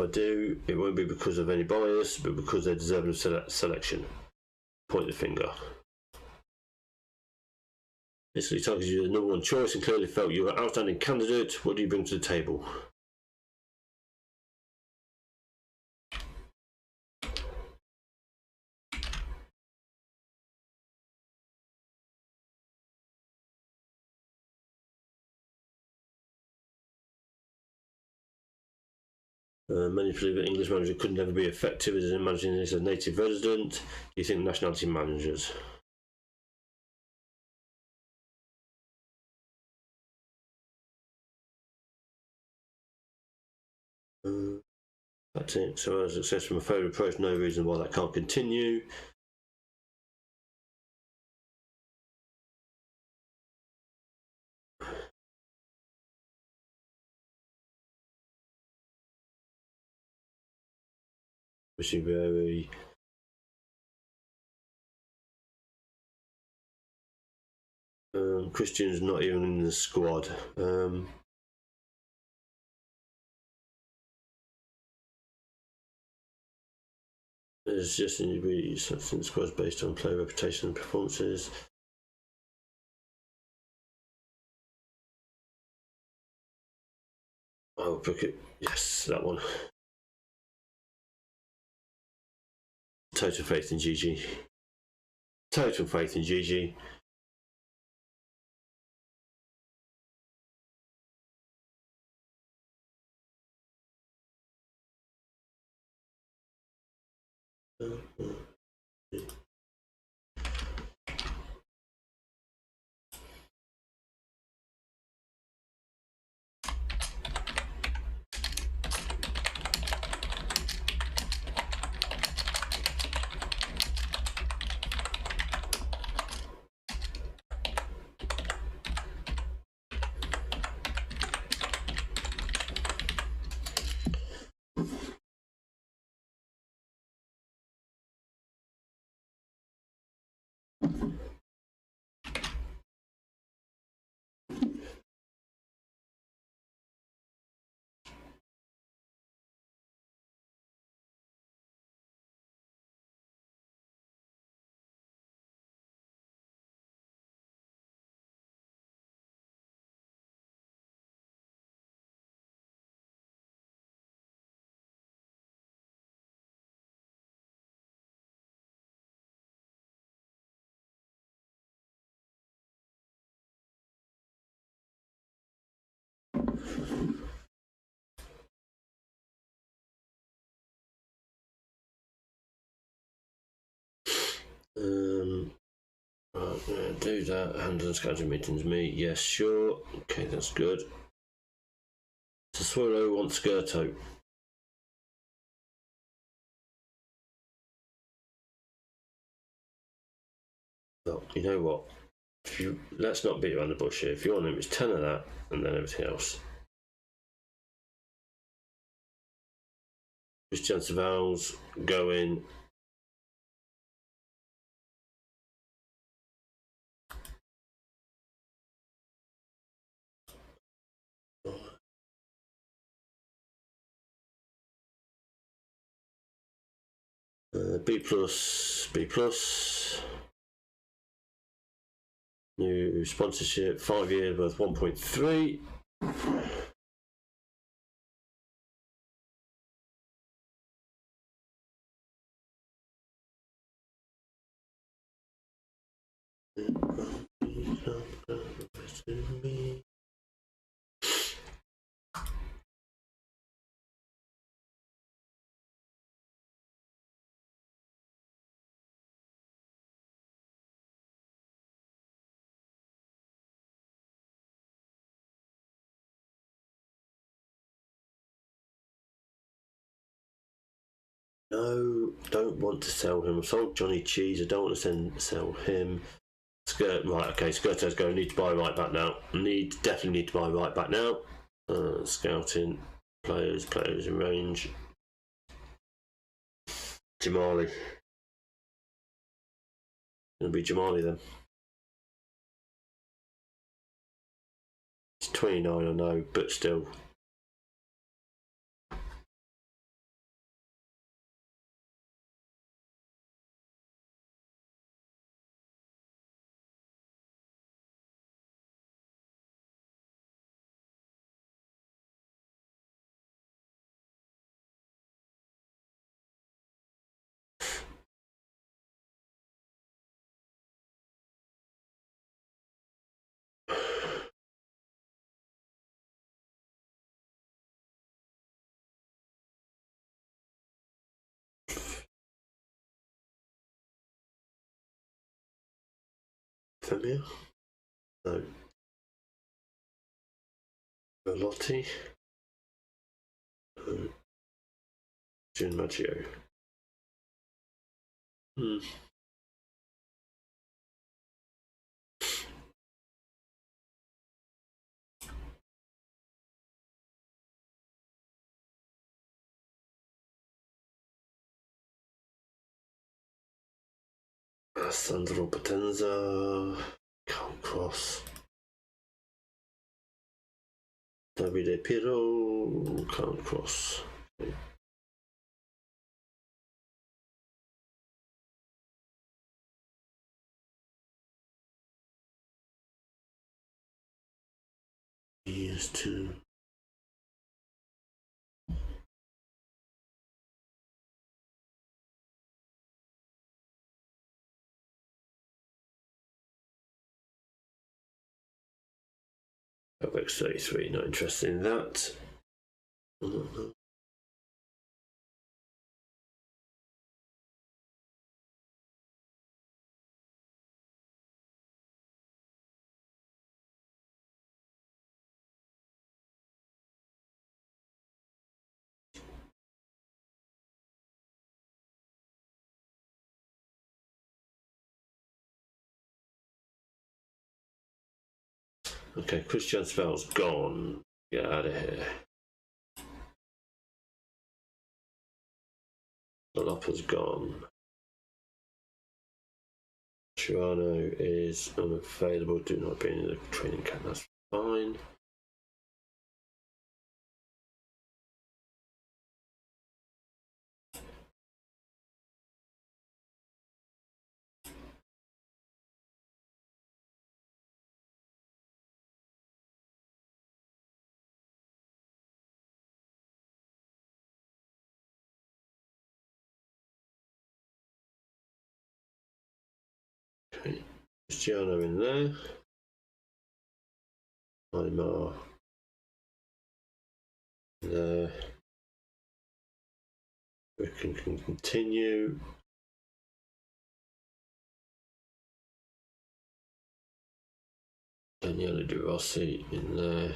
I do, it won't be because of any bias, but because they're deserving of selection. Point the finger. Italy targeted you as the number one choice and clearly felt you were an outstanding candidate. What do you bring to the table? Many believe that English manager could never be effective as managing as a native resident. Do you think nationality managers? That's it. So, as success from a failed approach, no reason why that can't continue. Wishing very. Christian's not even in the squad. There's just an degree something squads based on player reputation and performances. I'll book it. Yes, that one. Total faith in Gigi. Total faith in Gigi. Right, do that. Handle schedule meetings. Me, yes, sure. Okay, that's good. Sassuolo wants Skirto. Well, you know what? Let's not beat around the bush here. If you want him, it's 10 of that and then everything else. Christian Saval's going. B plus, B plus. New sponsorship, 5 years worth 1.3. No, don't want to sell him. I sold Johnny Cheese. I don't want to sell him. Right, okay, Skirto's going. Need to buy right back now. Definitely need to buy right back now. Scouting players in range. Jamali. Gonna be Jamali then. It's 29, I know, but still. Femia? No. Velotti? No. Gianmaggio? Sandro Potenza. Can't cross. Davide Pirro. Can't cross. Okay. Here's two. X33, not interested in that. Okay, Christian Spell's gone. Get out of here. Lopper's gone. Triano is unavailable. Do not be in the training camp. That's fine. Okay, Cristiano in there. Neymar there. We can continue. Daniele De Rossi in there.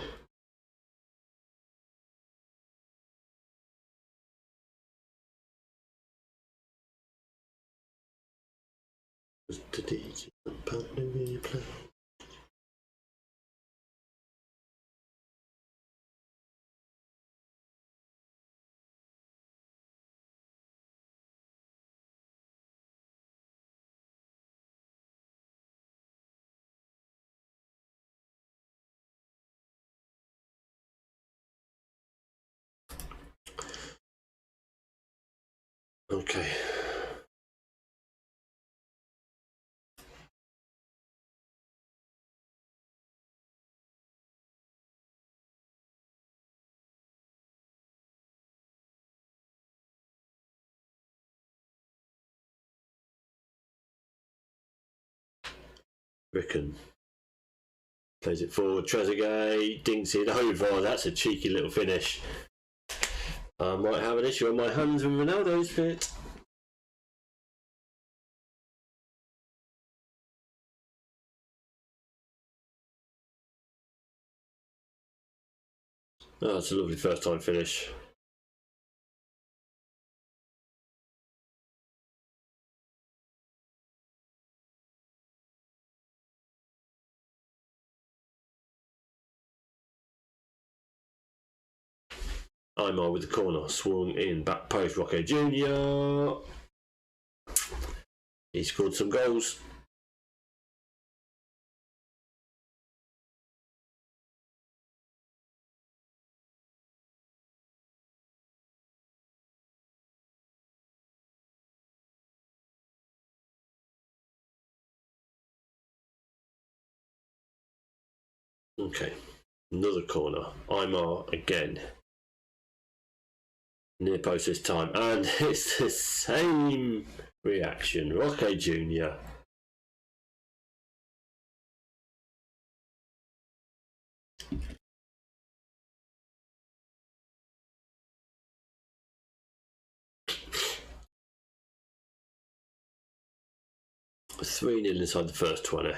Okay. Rickon plays it forward. Trezeguet dinks it over. That's a cheeky little finish. I might have an issue on my hands when Ronaldo's fit. Oh, that's a lovely first time finish. Imar with the corner, swung in, back post, Rocco Jr. He scored some goals. Okay, another corner. Imar again. Near post this time, and it's the same reaction. Rocco Jr. Three 0 inside the first 20.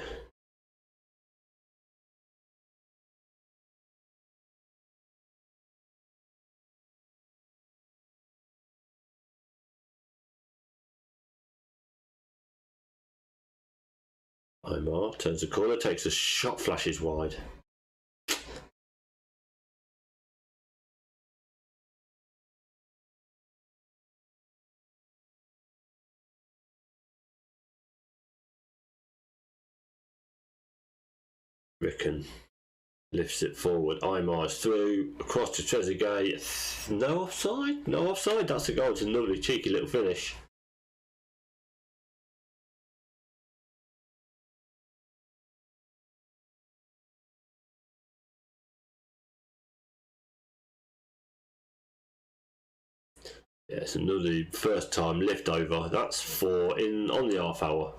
Imar turns the corner, takes a shot, flashes wide. Rickon lifts it forward. Imar's through, across to Trezeguet. No offside? No offside. That's a goal. It's a lovely, cheeky little finish. Yeah, it's another first time lift over. That's 4 in on the half hour.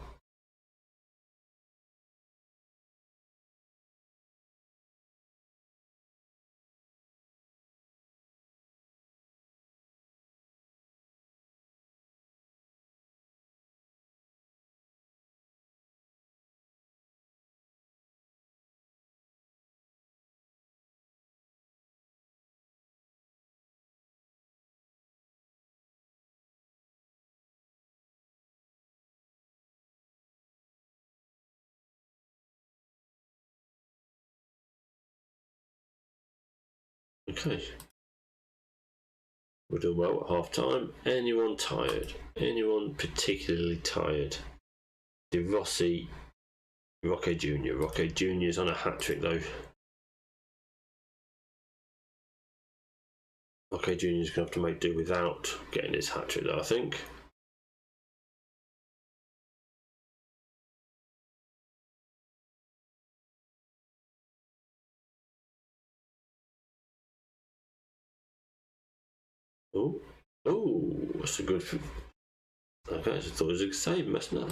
Okay. We're doing well at half time. Anyone tired? Anyone particularly tired? De Rossi, Rocco Jr. Rocco Jr.'s on a hat trick though. Rocco Jr.'s going to have to make do without getting his hat trick though, I think. Oh, that's a good. Okay, I just thought it was a save, messing up.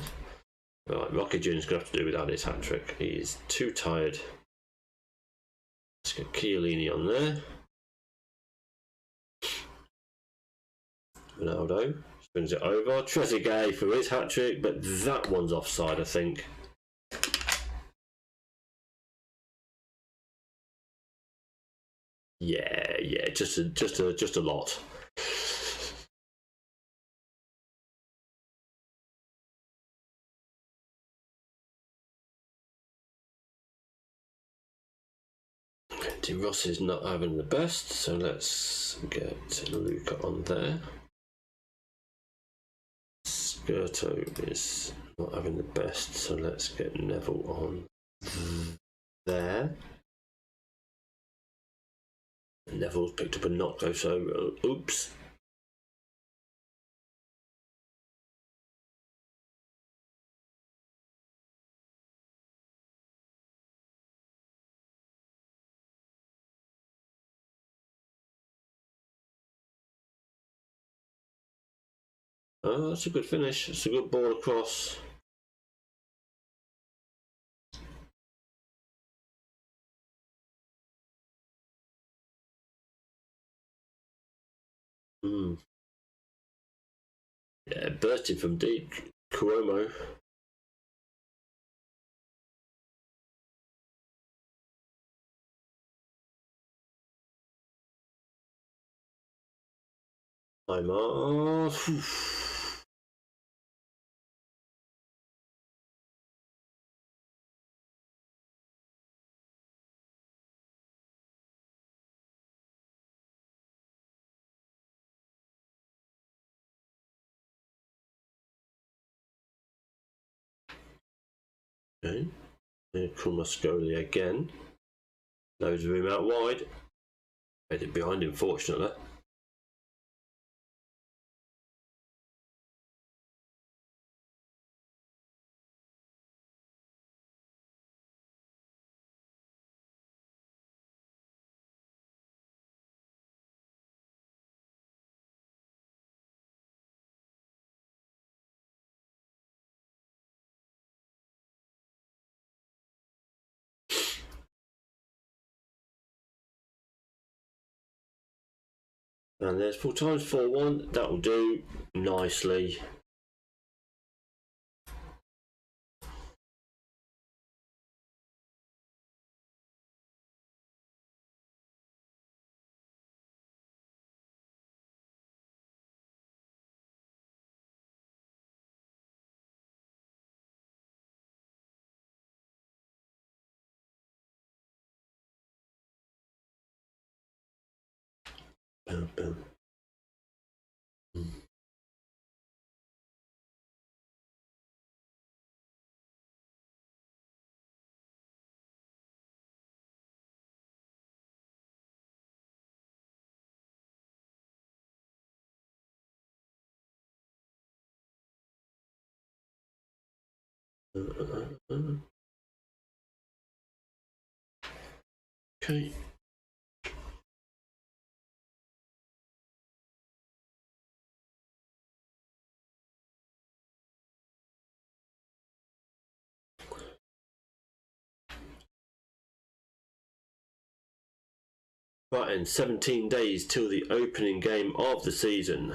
Right, Rocco Jr.'s going to have to do without his hat trick. He is too tired. Let's get Chiellini on there. Ronaldo spins it over. Trezeguet for his hat trick, but that one's offside, I think. Yeah, just a lot. De Rossi's not having the best, so let's get Luca on there. Skirto is not having the best, so let's get Neville on there. Neville's picked up a knock though, so oops. Oh, that's a good finish. It's a good ball across. Yeah, bursting from deep. Cuomo. I'm off. Okay. Here comes Mascoli again. Loads of room out wide. Made it behind him, fortunately. And there's 4 times 4-1. That'll do nicely. Boom, boom. Okay. Right, and 17 days till the opening game of the season.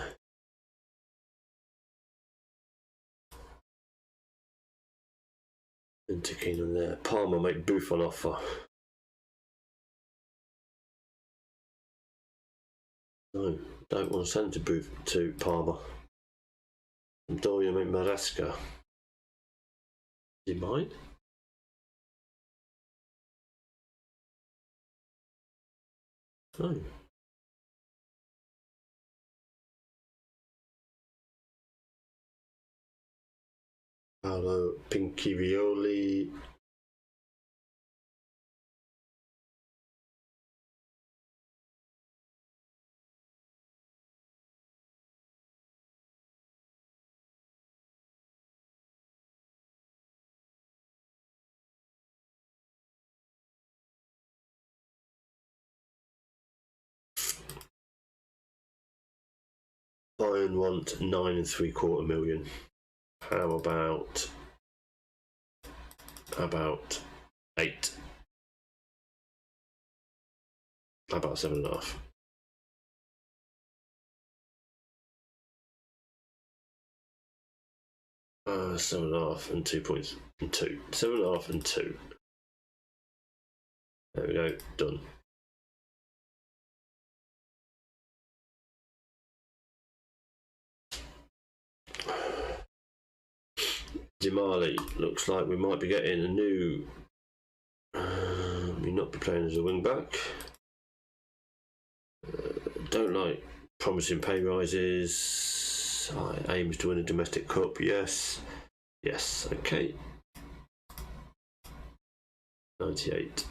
Into Keenan there. Palmer make Buffon offer. No, don't want to send to Palmer. Doria make Maresca. Do you mind? No. Paolo Pinchivioli. Bayern want 9.75 million. How about 8? How about 7.5? 7.5 and 2 points and 2. 7.5 and 2. There we go. Done. Dimali looks like we might be getting a new. May not be playing as a wing back. Don't like promising pay rises. Aims to win a domestic cup. Yes. Yes. Okay. 98.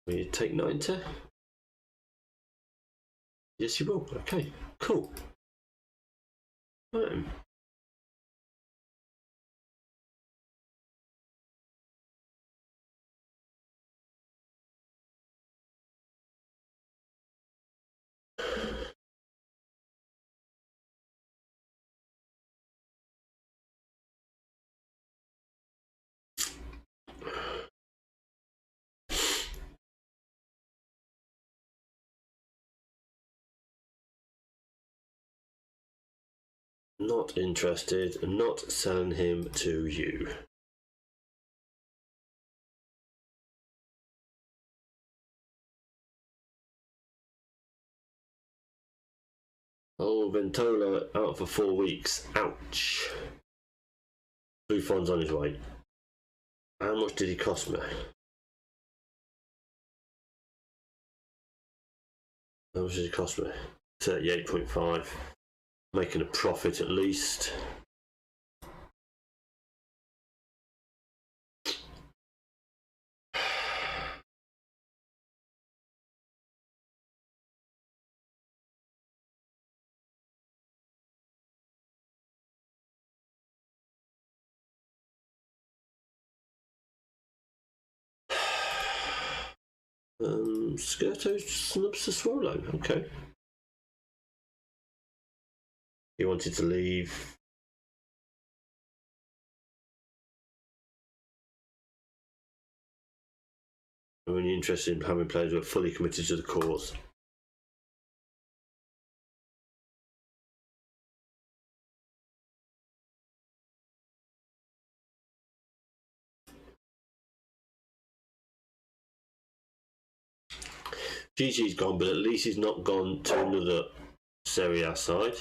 Will you take 90? Yes, you will. Okay. Cool. Right. Not interested. I'm not selling him to you. Oh, Ventola out for 4 weeks. Ouch. Buffon's on his way. How much did he cost me? How much did he cost me? 38.5. Making a profit at least. Skirto snubs to Swallow. Okay. He wanted to leave. I'm only interested in having players who are fully committed to the cause. Gigi's gone, but at least he's not gone to another Serie A side.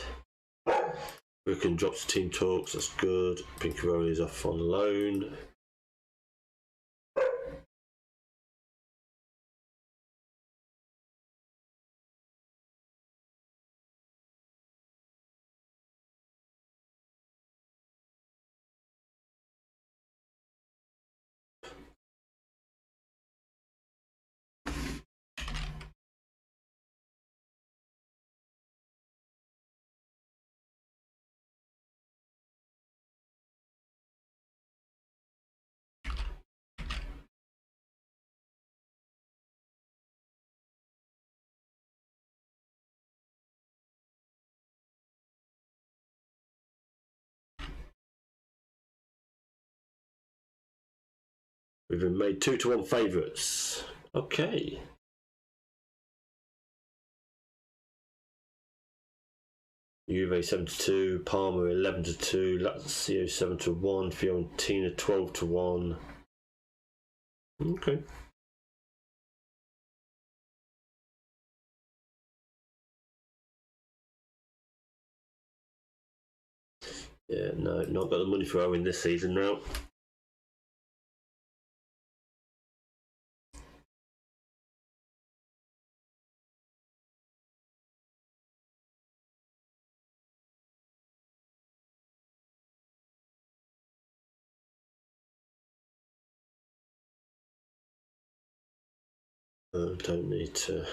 Rickon drops to team talks, that's good. Pincaroli's off on loan. We've been made 2-1 favourites. Okay. Juve 7-2, Parma 11-2, Lazio 7-1, Fiorentina 12-1. Okay. Yeah, no, not got the money for Owen this season now. Don't need to.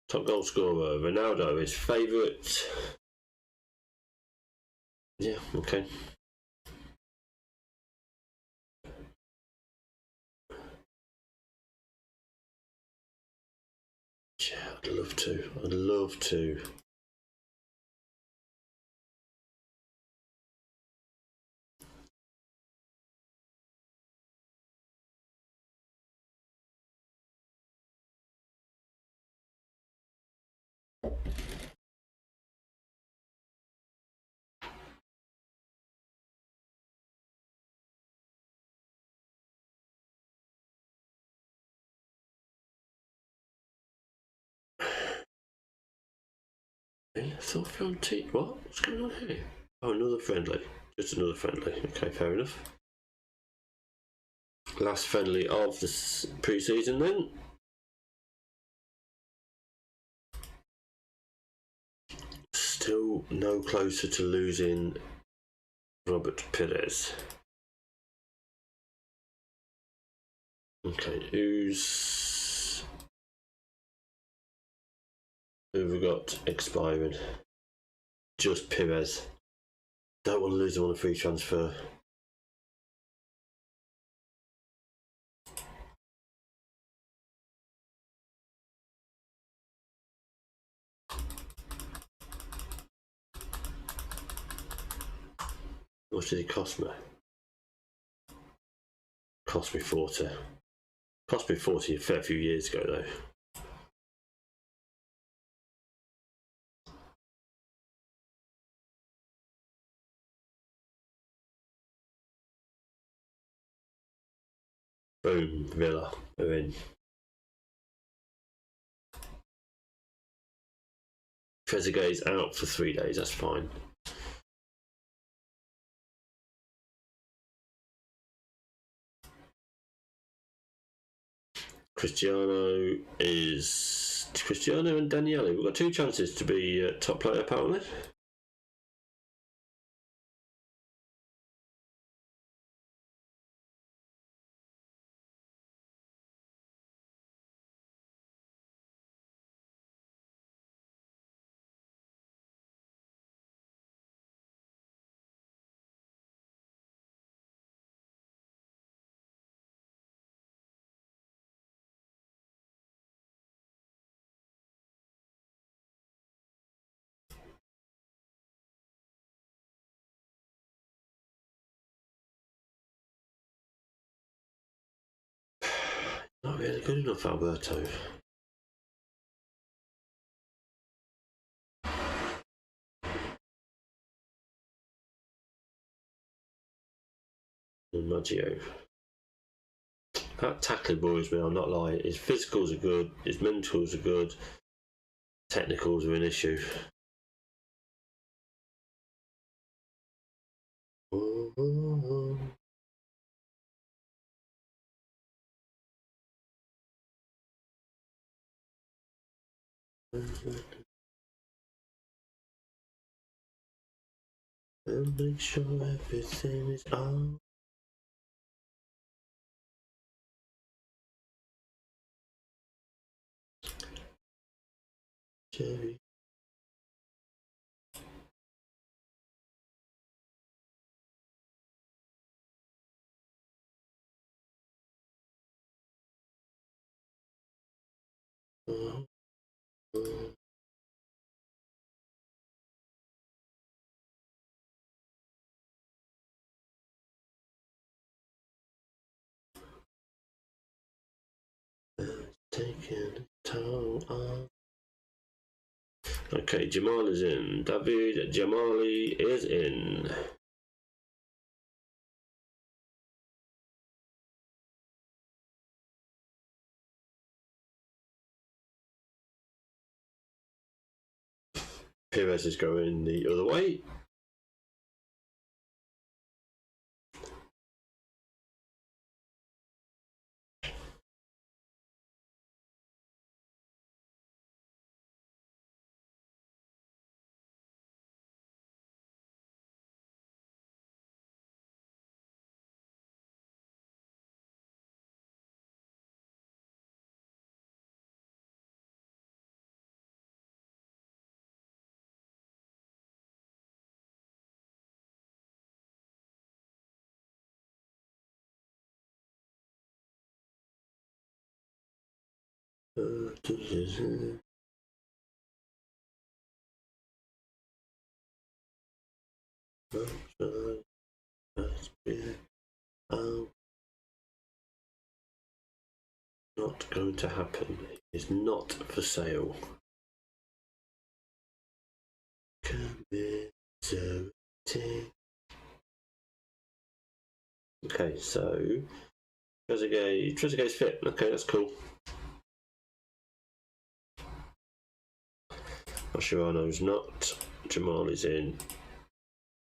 Top goal scorer, Ronaldo is favourite. Yeah, okay. Yeah, I'd love to. I'd love to. Thought Fiorentina. What? What's going on here? Oh, another friendly. Just another friendly. Okay, fair enough. Last friendly of the pre-season then. Still no closer to losing Robert Pires. Okay, who have we got expiring? Just Pires. Don't want to lose him on a free transfer. How much did he cost me? Cost me 40. Cost me 40 a fair few years ago though. Boom, Villa, we're in. Trezeguet's out for 3 days, that's fine. Cristiano and Daniele. We've got 2 chances to be top player apparently. Not really good enough, Alberto. And Maggio. That tackling worries me, I'm not lying. His physicals are good, his mentals are good, technicals are an issue. And make sure everything is on. Jerry. Taking toll on. Okay, Jamal is in. David Jamali is in. Perez is going the other way. Not going to happen. It's not for sale. Okay, so Trezeguet's fit. Okay, that's cool. Mascherano's not. Jamal is in.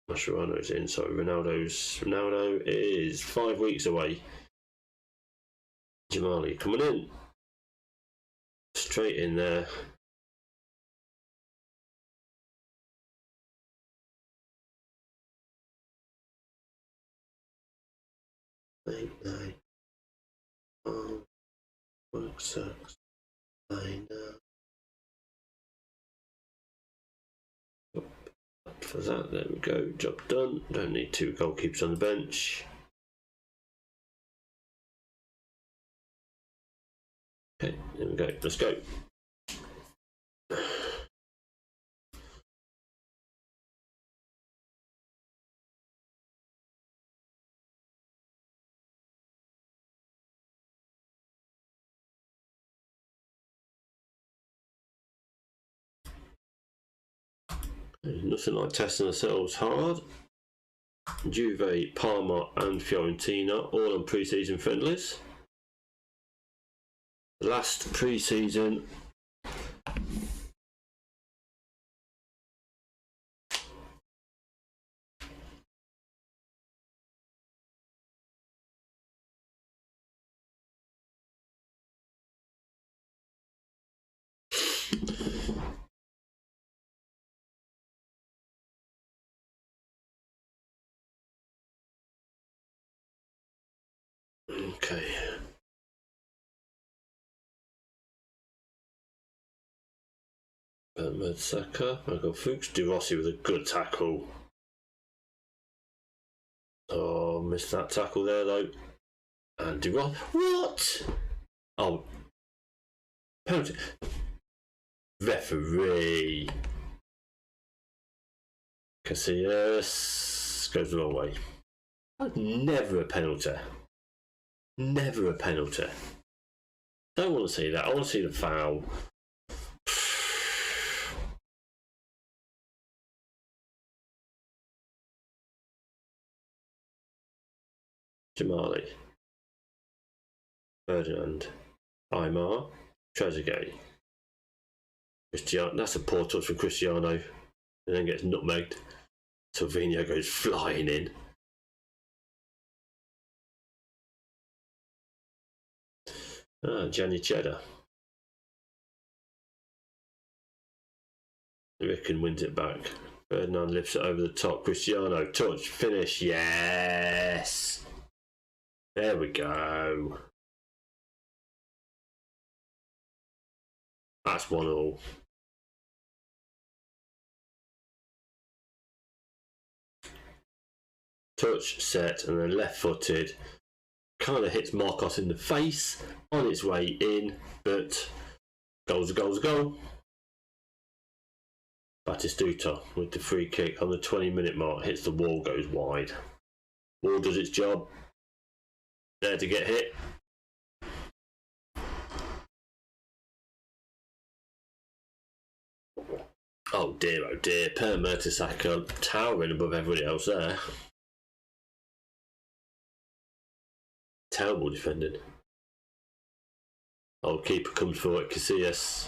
Mascherano is in. So Ronaldo is 5 weeks away. Jamali coming in. Straight in there. Nine. Oh, work sucks. I know. For that, there we go. Job done. Don't need 2 goalkeepers on the bench. Okay, there we go. Let's go. Nothing like testing ourselves hard. Juve, Parma and Fiorentina all on pre-season friendlies. Last pre-season. Okay. Mertesacker, Michael Fuchs, De Rossi with a good tackle. Oh, missed that tackle there though. And De Rossi. What? Oh, penalty. Referee. Casillas goes the wrong way. Never a penalty. Never a penalty. Don't want to see that. I want to see the foul. Jamali. Ferdinand. Aymar. Trezeguet. Cristiano. That's a poor touch from Cristiano. And then gets nutmegged. Silvino goes flying in. Gianni Cheddar. Ricken wins it back. Ferdinand lifts it over the top. Cristiano, touch, finish. Yes! There we go. That's 1-1. Touch, set, and then left-footed. Kind of hits Marcos in the face on its way in, but goal's a goal. Batistuta with the free kick on the 20-minute mark, hits the wall, goes wide. Wall does its job. There to get hit. Oh dear, Per Mertesacker towering above everybody else there. Terrible defending. Oh, keeper comes for it. Casillas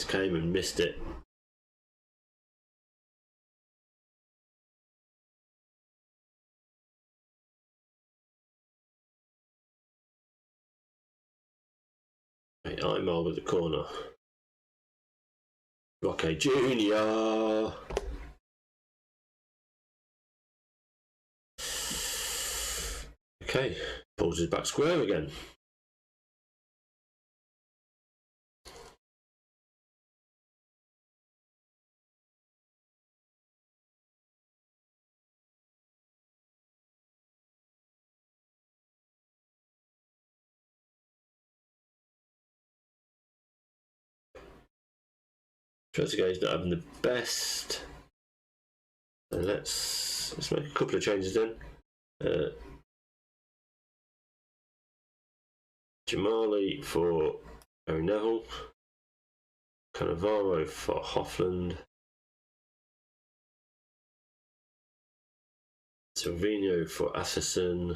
came and missed it. Right, Aymar with the corner. Roque Jr. Okay, pulls his back square again. Trezeguet's not having the best. And let's make a couple of changes then. Jamali for Gary Neville. Cannavaro for Hoffland. Silvino for Assassin.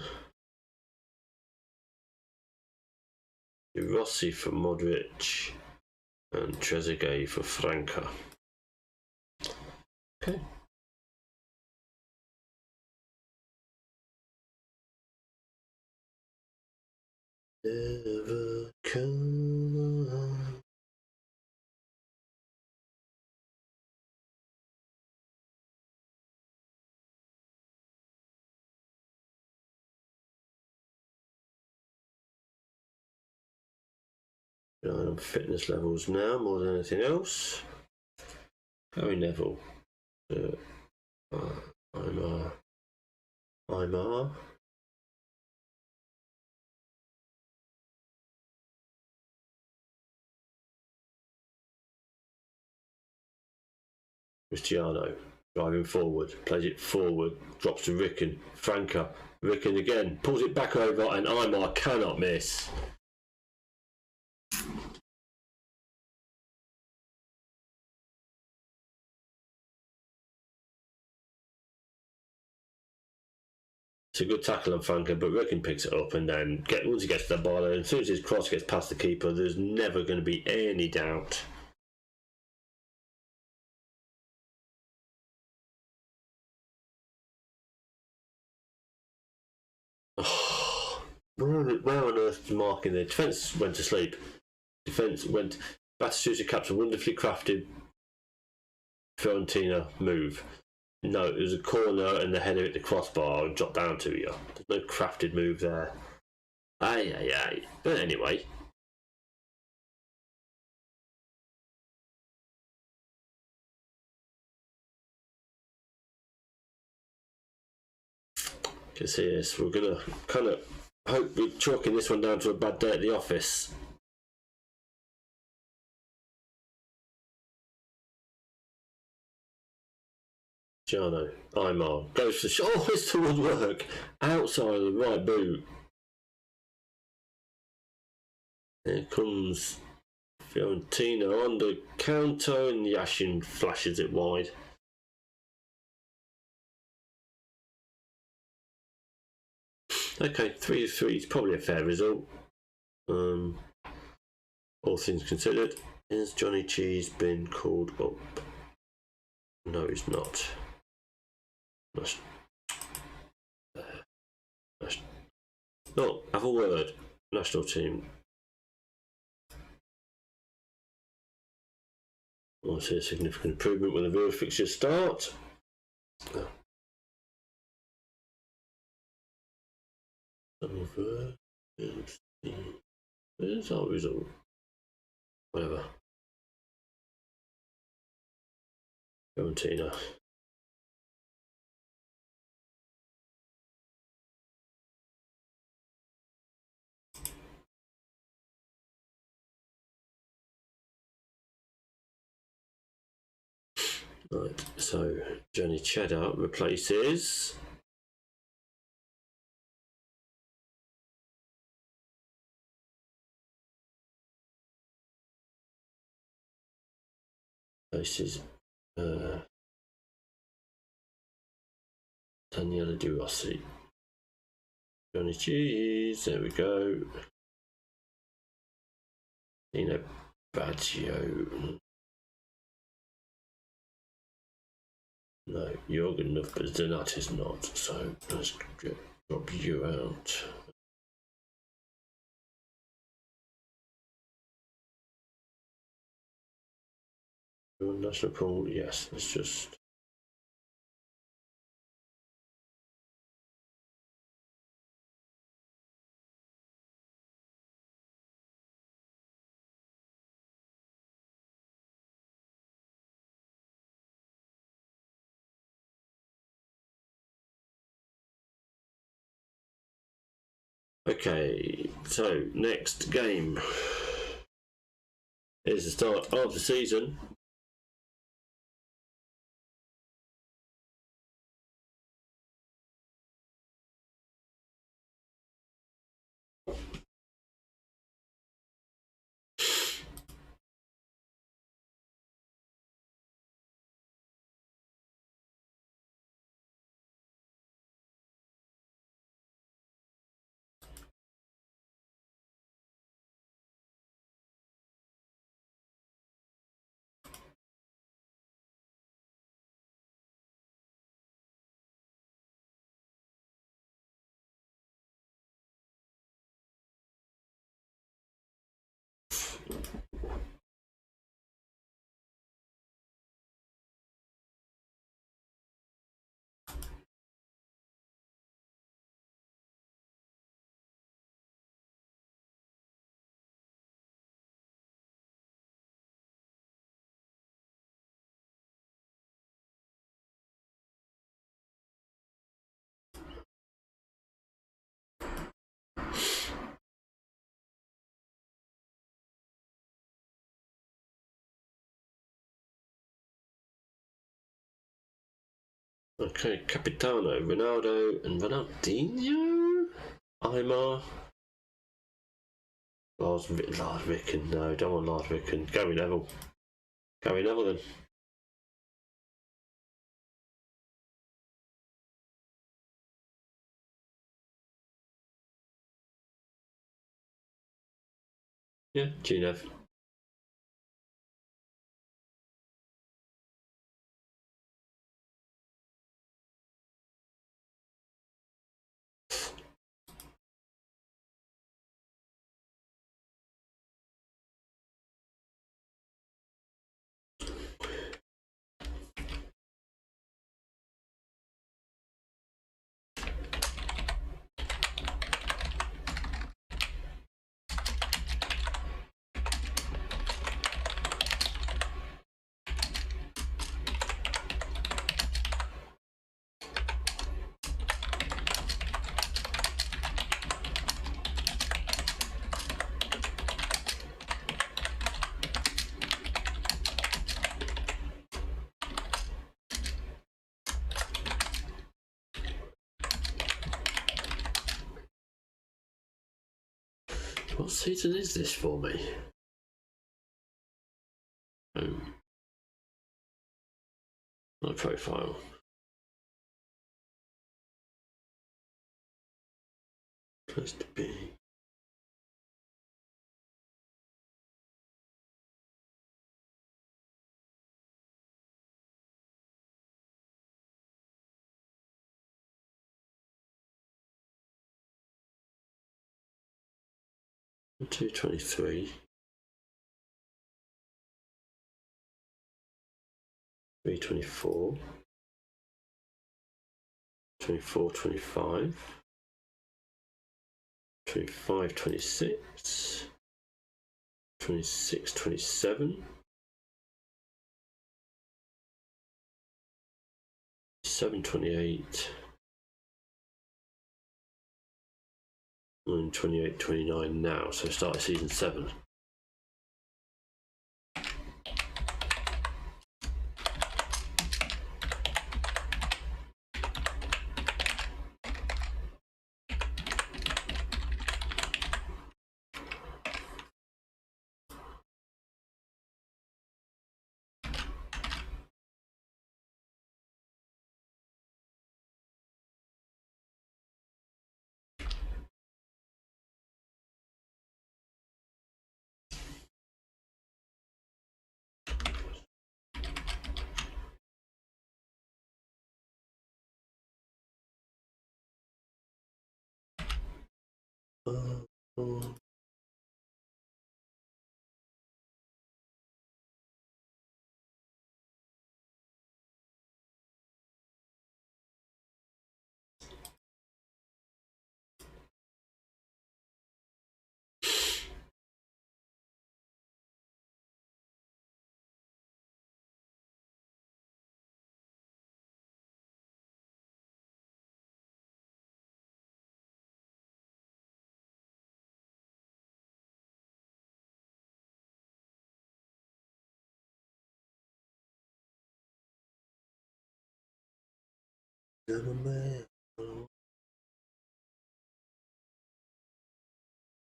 De Rossi for Modric. And Trezeguet for Franca. Okay. Never come. On fitness levels now more than anything else. Gary Neville. Aymar. Cristiano driving forward, plays it forward, drops to Ricken. Franca. Ricken again, pulls it back over, and Aymar cannot miss. It's a good tackle on Franco, but Ricken picks it up, and then once he gets to the ball, and as soon as his cross gets past the keeper, there's never going to be any doubt. Oh, where on earth marking the defence went to sleep? Defence went. Batasusa caps a wonderfully crafted Fiorentina move. No, it was a corner and the header hit the crossbar and dropped down to you. There's no crafted move there. Aye. But anyway. You can see this. We're going to kind of hope we're chalking this one down to a bad day at the office. Giano, Imar goes for shot. Oh, it's the woodwork outside of the right boot. Here comes Fiorentina on the counter, and Yashin flashes it wide. Okay, 3-3 is probably a fair result. All things considered, has Johnny Cheese been called up? No, he's not. No, have a word. National team. I see a significant improvement when the real fixtures start. Where's our result? Whatever. Fiorentina. Right, so Johnny Cheddar replaces Daniela Di Rossi. Johnny Cheese, there we go. Nino Baggio. No, you're good enough, but Donat is not, so let's drop you out. Your national pool, yes, let's just. Okay, so next game is the start of the season. Okay, Capitano, Ronaldo, and Ronaldinho? Imar. Lars Ricken, no, don't want Lars Ricken. Gary Neville. Gary Neville then. Yeah, Gnev. What season is this for me? My profile. Supposed to be. Two 23. 324. 24, 25. 25, 26. 26, 27. 7, 28. And 28, 29 now, so start of season 7.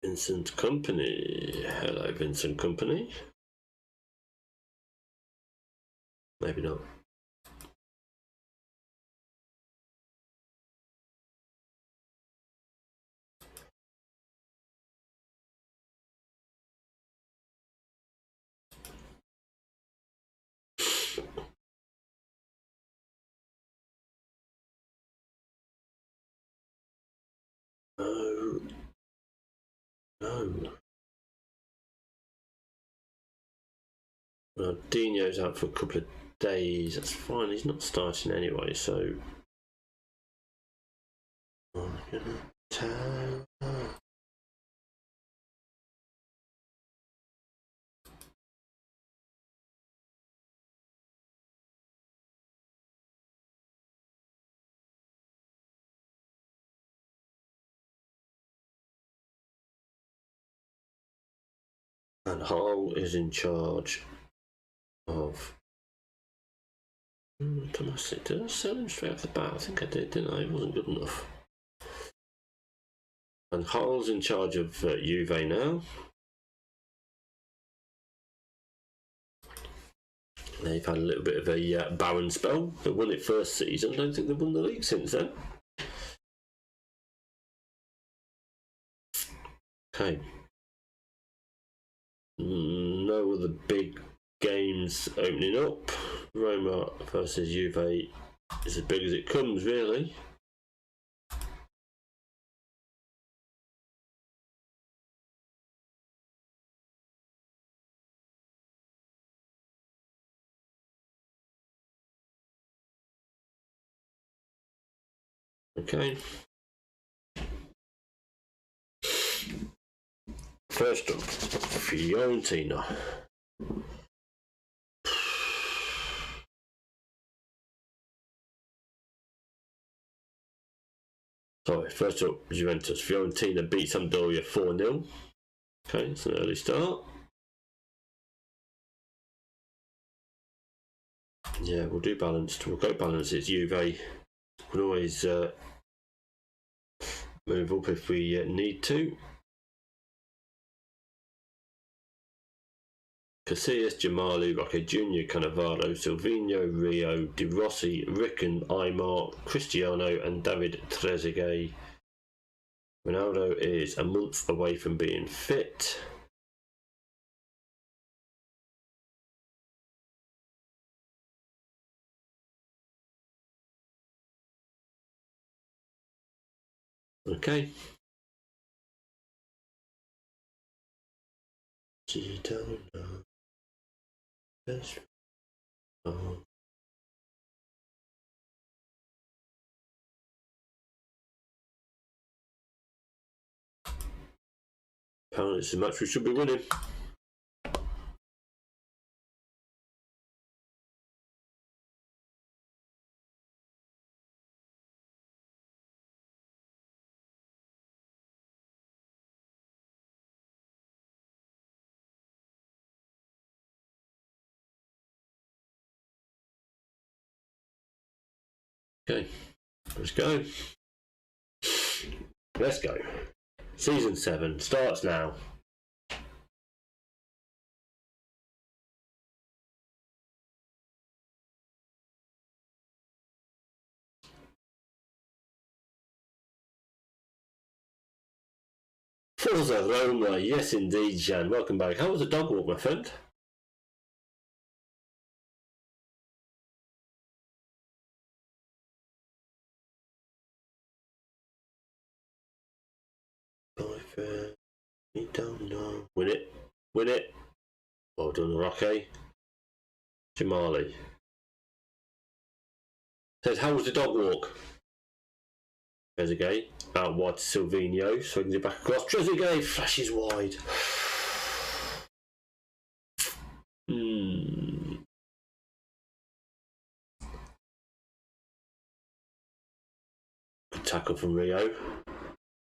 Vincent Company. Hello, Vincent Company. Maybe not. No. No. Well, Dino's out for a couple of days. That's fine. He's not starting anyway, so. I'm gonna tell. And Hull is in charge of. Tomasic. Did I sell him straight off the bat? I think I did, didn't I? It wasn't good enough. And Hull's in charge of Juve now. They've had a little bit of a barren spell. They won it first season. I don't think they've won the league since then. Okay. No other big games opening up. Roma versus Juve is as big as it comes, really. Okay. First up, Fiorentina. Sorry, first up, Juventus. Fiorentina beat Sampdoria 4-0. Okay, it's an early start. Yeah, we'll do balanced. We'll go balanced. It's Juve. We'll always move up if we need to. Casillas, Jamali, Roque Jr., Cannavaro, Silvino, Rio, De Rossi, Ricken, Aymar, Cristiano and David Trezeguet. Ronaldo is a month away from being fit. Okay. You don't know. Oh. Apparently it's a match we should be winning. Okay, let's go. Let's go. Season 7 starts now. Forza Roma, yes indeed, Jan. Welcome back. How was the dog walk, my friend? You don't know. Win it. Win it. Well done, Roque. Jamali. Says, how was the dog walk? Trezeguet. Out wide to Silvino. Swings it back across. Trezeguet flashes wide. Good tackle from Rio.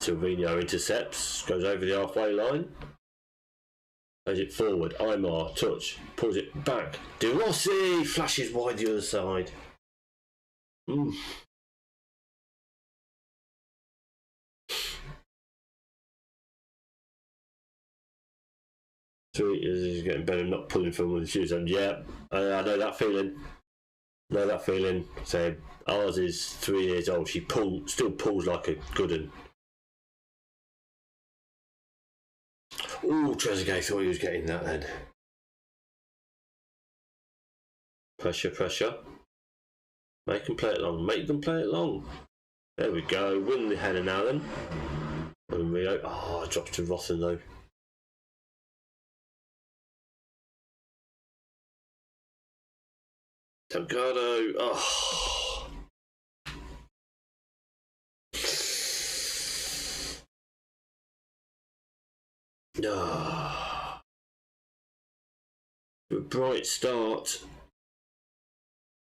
Silvino intercepts. Goes over the halfway line. Plays it forward. Aymar, touch. Pulls it back. De Rossi flashes wide the other side. Sweet is getting better, not pulling from with the shoes. And yeah, I know that feeling. So ours is 3 years old. She still pulls like a good one. Ooh, Trezeguet thought he was getting that then. Pressure. Make them play it long. There we go. Win the header now then. Rio. Oh, drops to Rotten though. Delgado. Oh. No. A bright start.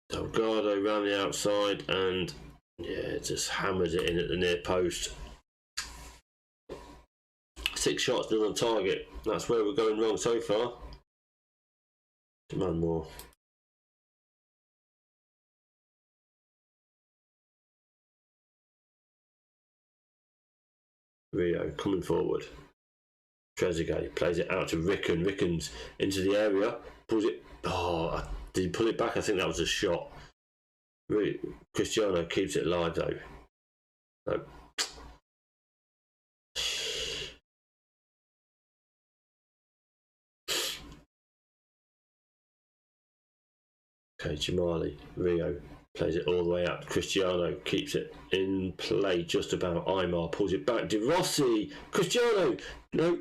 Delgado round the outside and yeah, just hammers it in at the near post. 6 shots, none on target. That's where we're going wrong so far. Demand more. Rio coming forward. Trezeguet plays it out to Ricken. Ricken's into the area. Pulls it. Oh, did he pull it back? I think that was a shot. Cristiano keeps it live though. No. Okay, Jamali, Rio plays it all the way up. Cristiano keeps it in play just about. Aymar pulls it back. De Rossi, Cristiano, no.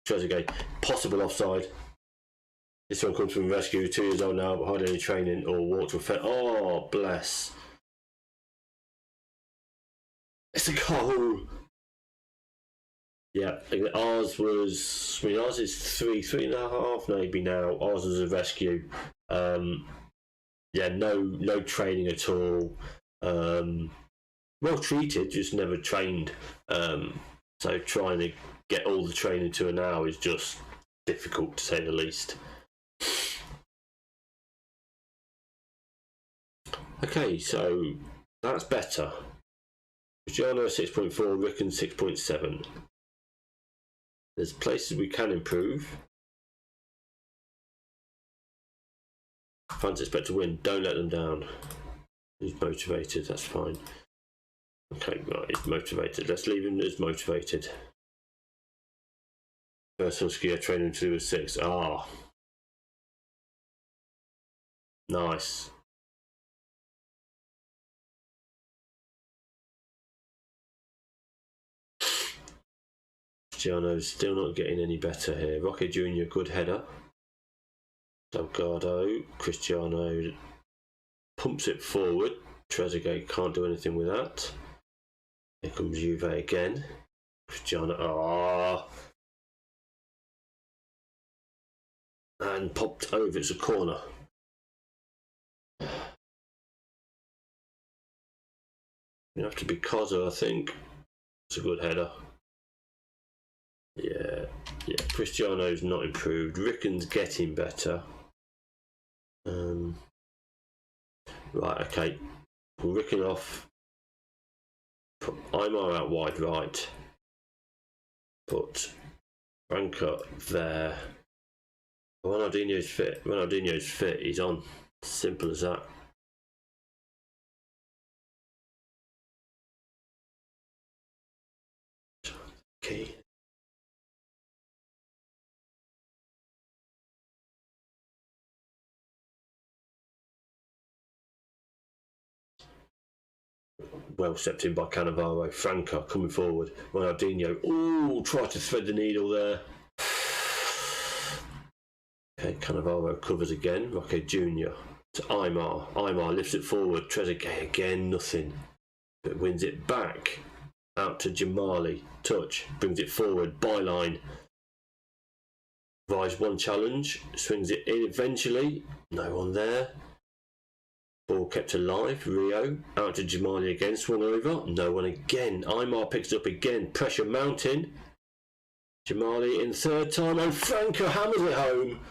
Trezeguet, possible offside. This one comes from rescue, 2 years old now, but hardly any training or walk to a fair. Oh, bless. It's a goal. Yeah, ours was. I mean, ours is 3.5 maybe now. Ours was a rescue. Yeah, no training at all. Well treated, just never trained. So trying to get all the training to an hour is just difficult, to say the least. Okay, so that's better. Cristiano 6.4, Rickon 6.7. There's places we can improve. Fans expect to win. Don't let them down. He's motivated. That's fine. Okay, right. He's motivated. Let's leave him as motivated. Personal skier training 2 with 6. Ah, nice. Cristiano's still not getting any better here. Roque Jr. good header. Delgado, Cristiano pumps it forward. Trezeguet can't do anything with that. Here comes Juve again. Cristiano, and popped over. It's a corner. You have to be Cozza, I think. It's a good header. Yeah. Cristiano's not improved. Rickon's getting better. Right, okay. We're Rickon off. Put Aymar out wide right. Put Franca there. Ronaldinho's fit. Ronaldinho's fit. He's on. Simple as that. Okay. Well stepped in by Cannavaro. Franca coming forward. Ronaldinho. Ooh, tried to thread the needle there. Okay, Cannavaro covers again. Roque Jr. to Aymar. Aymar lifts it forward. Trezeguet again, nothing. But wins it back. Out to Jamali. Touch. Brings it forward. Byline. Rise one challenge. Swings it in eventually. No one there. Ball kept alive. Rio. Out to Jamali again. Swung over. No one again. Aymar picks it up again. Pressure mounting. Jamali in third time. And Franca hammers it home.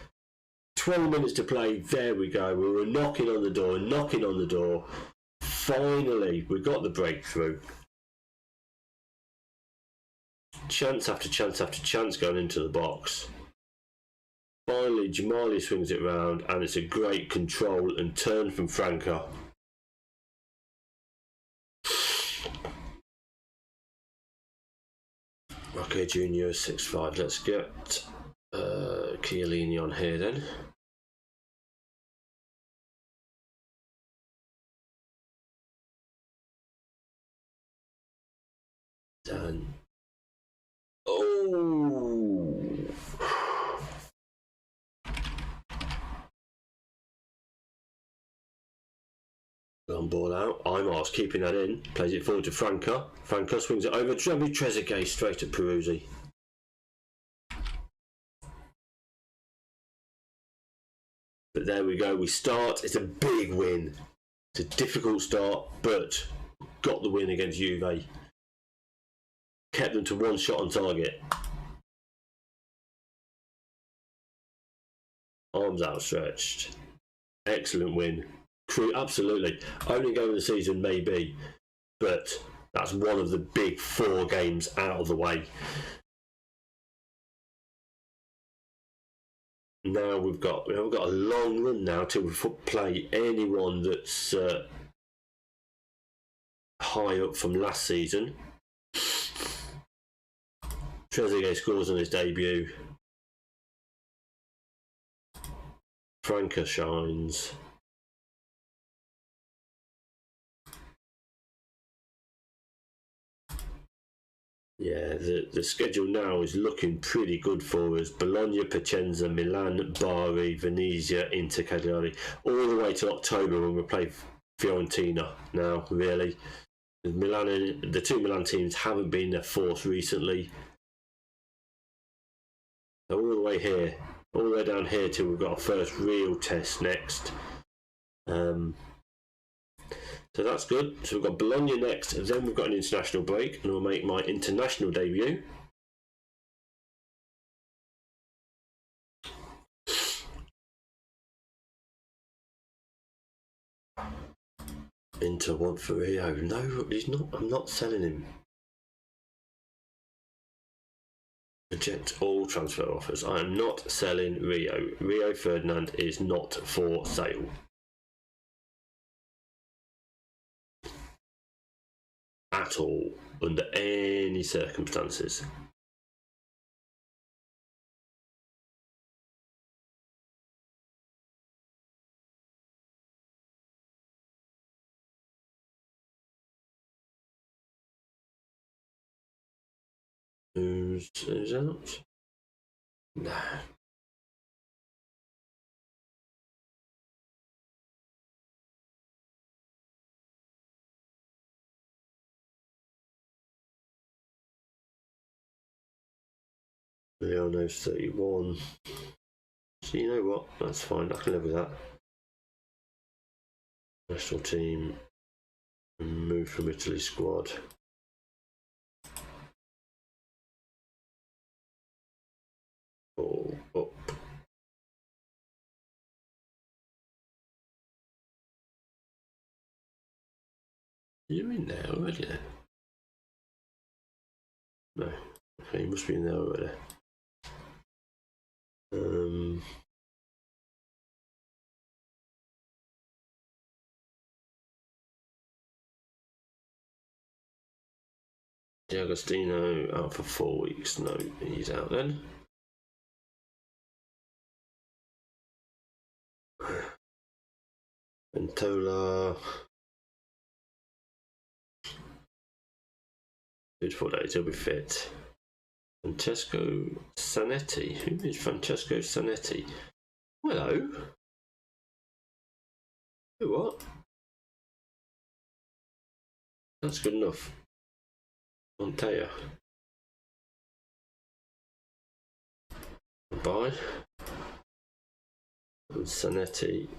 12 minutes to play. There we go. We were knocking on the door. Finally, we got the breakthrough. Chance after chance after chance going into the box. Finally, Jamali swings it round, and it's a great control and turn from Franca. Roque Jr. 6-5. Let's get Chiellini on here then. Done. Oh! Long ball out. Aymar's keeping that in. Plays it forward to Franca. Franca swings it over. Trezeguet straight to Peruzzi. But there we go. We start. It's a big win. It's a difficult start, but got the win against Juve. Kept them to one shot on target. Arms outstretched. Excellent win. Absolutely. Only game of the season, maybe, but that's one of the big 4 games out of the way. Now we've got a long run now till we play anyone that's high up from last season. Trezeguet scores on his debut. Franca shines. Yeah, the schedule now is looking pretty good for us. Bologna, Piacenza, Milan, Bari, Venezia, Inter Cagliari, all the way to October when we play Fiorentina. Now, really, the two Milan teams haven't been their force recently. So all the way here, all the way down here till we've got our first real test next. So that's good. So we've got Bologna next, and then we've got an international break, and I'll make my international debut. Inter want for Rio. No, he's not. I'm not selling him. Reject all transfer offers. I am not selling Rio. Rio Ferdinand is not for sale. At all, under any circumstances. Who's out? No. Leono's 31. So you know what? That's fine. I can live with that. National team. Move from Italy squad. All up. You're in there already? No. Okay, you must be in there already. D'Agostino out for 4 weeks. No, he's out then. Ventola. 2 to 4 days, he'll be fit. Francesco Zanetti. Who is Francesco Zanetti? Hello. What? That's good enough. Montoya. Bye. And Zanetti.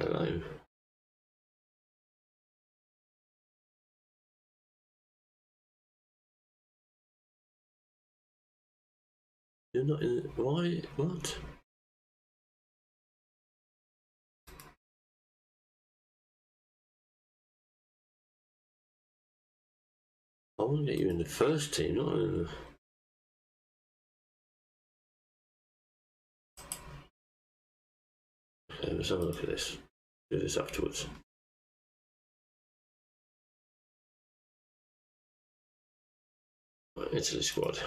Hello. You're not in. Why? What? I want to get you in the first team, not in the. Okay, let's have a look at this. Do this afterwards. Right, Italy squad.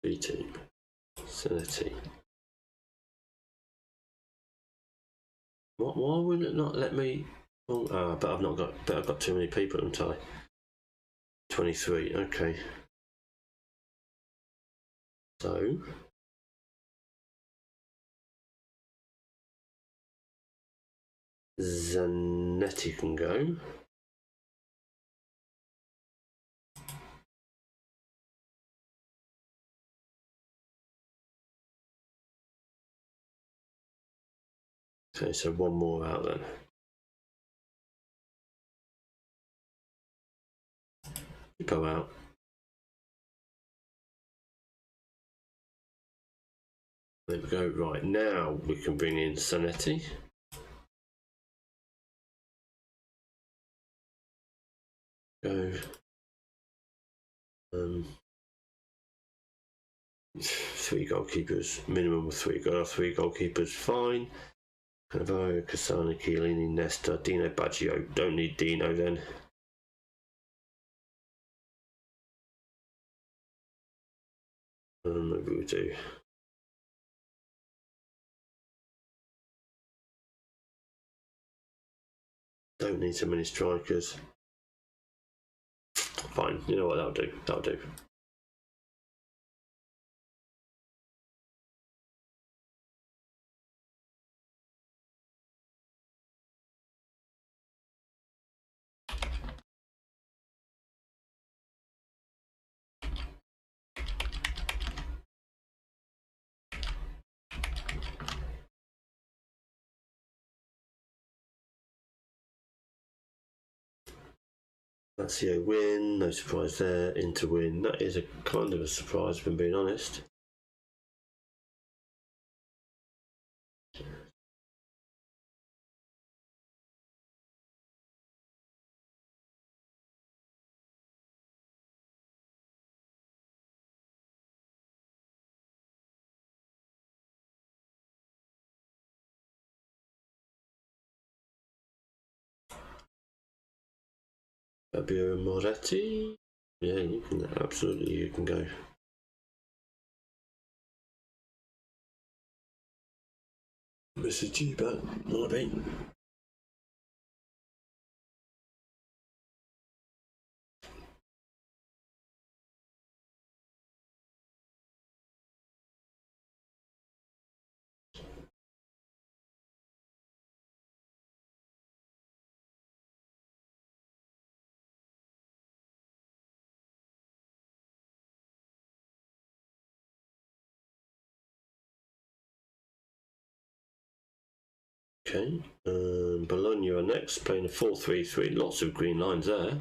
B team. Zanetti. Why wouldn't it not let me? Oh, but I've not got. But I've got too many people, haven't I? 23. Okay. So. Zanetti can go. Okay, so one more out then. Go out. There we go. Right, now we can bring in Zanetti. Go. 3 goalkeepers, minimum of 3. Got our 3 goalkeepers, fine. Cannavaro, Cassani, Chiellini, Nesta, Dino Baggio. Don't need Dino then. Maybe we do. Don't need so many strikers. Fine, you know what, that'll do. That'll do. Lazio win, no surprise there. Inter win, that is a kind of a surprise, if I'm being honest. Fabio Moretti, yeah, you can absolutely, you can go. Mr. G-Bat, maybe. Okay, Bologna are next, playing a 4-3-3. Lots of green lines there.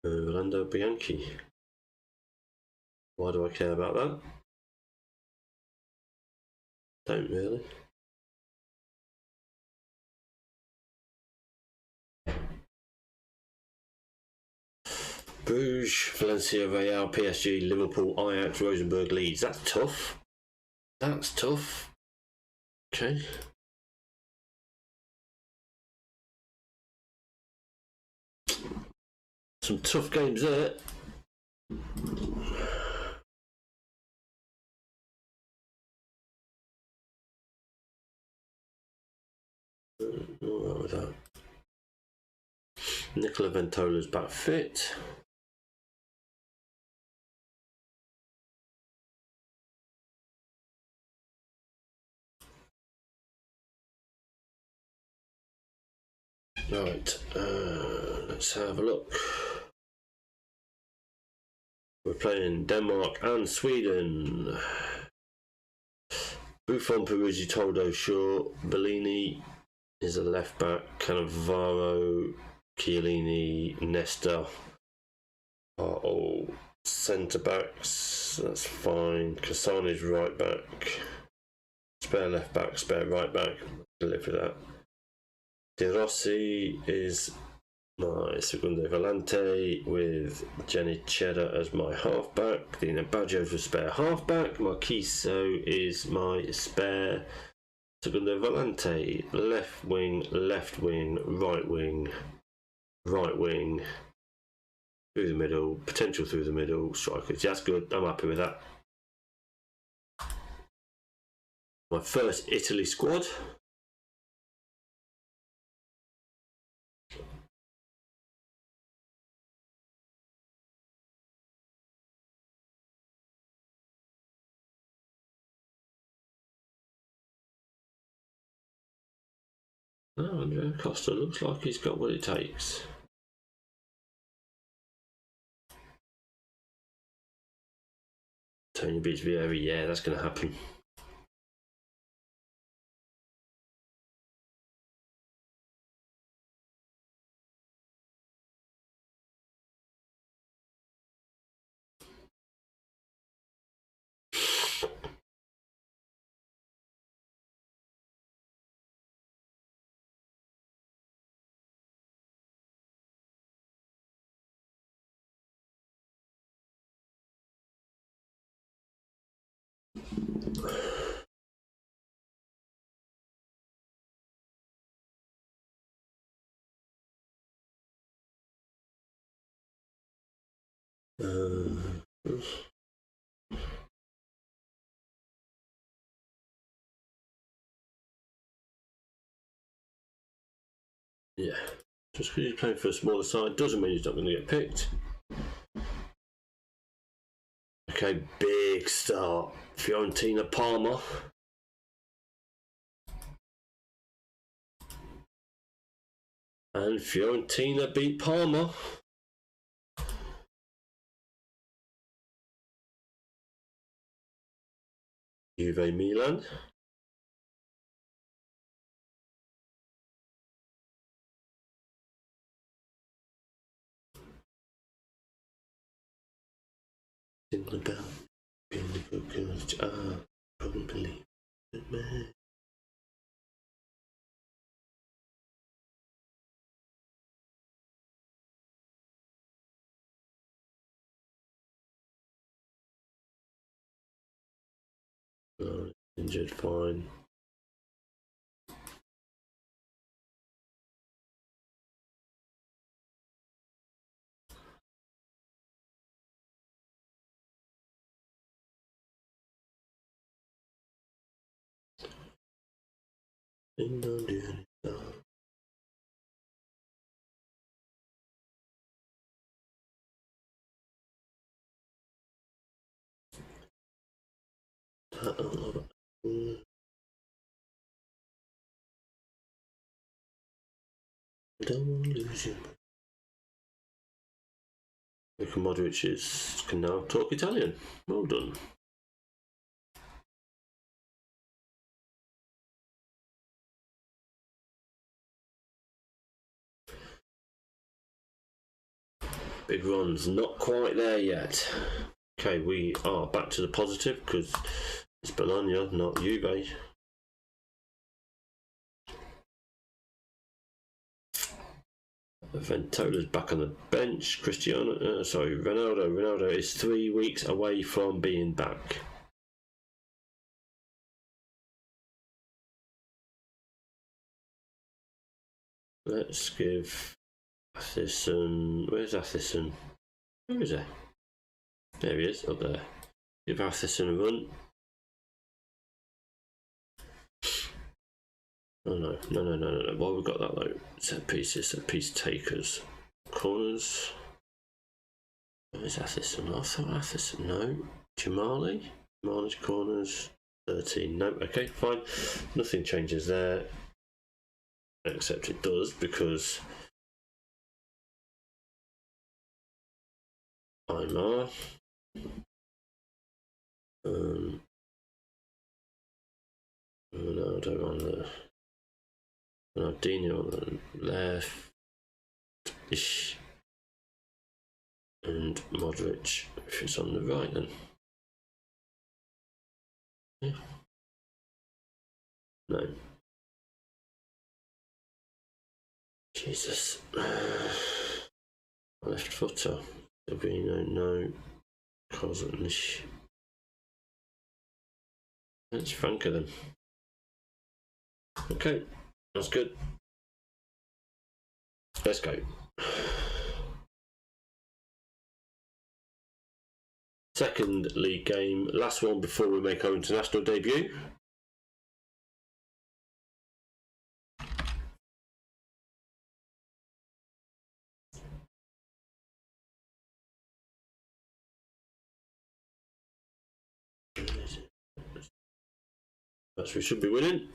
Orlando Bianchi. Why do I care about that? Don't really. Bruges, Valencia, Real, PSG, Liverpool, Ajax, Rosenborg, Leeds. That's tough. That's tough. Okay. Some tough games there. What was that? Nicola Ventola's back fit. Right, let's have a look. We're playing Denmark and Sweden. Buffon, Peruzzi, Toldo, Shaw, Bellini is a left back. Cannavaro, Chiellini, Nesta are all centre backs. That's fine. Cassani's right back. Spare left back, spare right back. Live with that. De Rossi is my Segundo Volante with Jenny Cheddar as my halfback. Dino Baggio's a spare halfback. Marquiso is my spare Segundo Volante. Left wing, right wing, right wing, through the middle, potential through the middle, strikers. Yeah, that's good. I'm happy with that. My first Italy squad. Oh, Andrea Costa looks like he's got what it takes. Tony beats Vieira, yeah, that's going to happen. Yeah, just because he's playing for a smaller side doesn't mean he's not going to get picked. Okay, big start. Fiorentina Parma. And Fiorentina beat Parma. Juve Milan. Single bell. Beautiful girls. Couldn't believe it, man. Oh, injured, fine. Ding dong, ding dong. Don't want to lose you. Luka Modric can now talk Italian. Well done. Big runs, not quite there yet. Okay, we are back to the positive because it's Bologna, not Juve. Ventola's back on the bench. Ronaldo is 3 weeks away from being back. Let's give Athison. Where's Athison? Where is he? There he is, up there. Give Athison a run. No. Why have we got that though? Set piece takers. Corners. Where's Athison? I thought Athison. No. Jamali's corners. 13. No. Okay, fine. Nothing changes there. Except it does because Aymar. Ronaldo on the Ronaldinho on the left, and Modric if it's on the right then. Yeah. No. Jesus. Left footer. Sabino, no. Kozanic. Let's Franco then. Okay, that's good. Let's go. Second league game, last one before we make our international debut. That's we should be winning.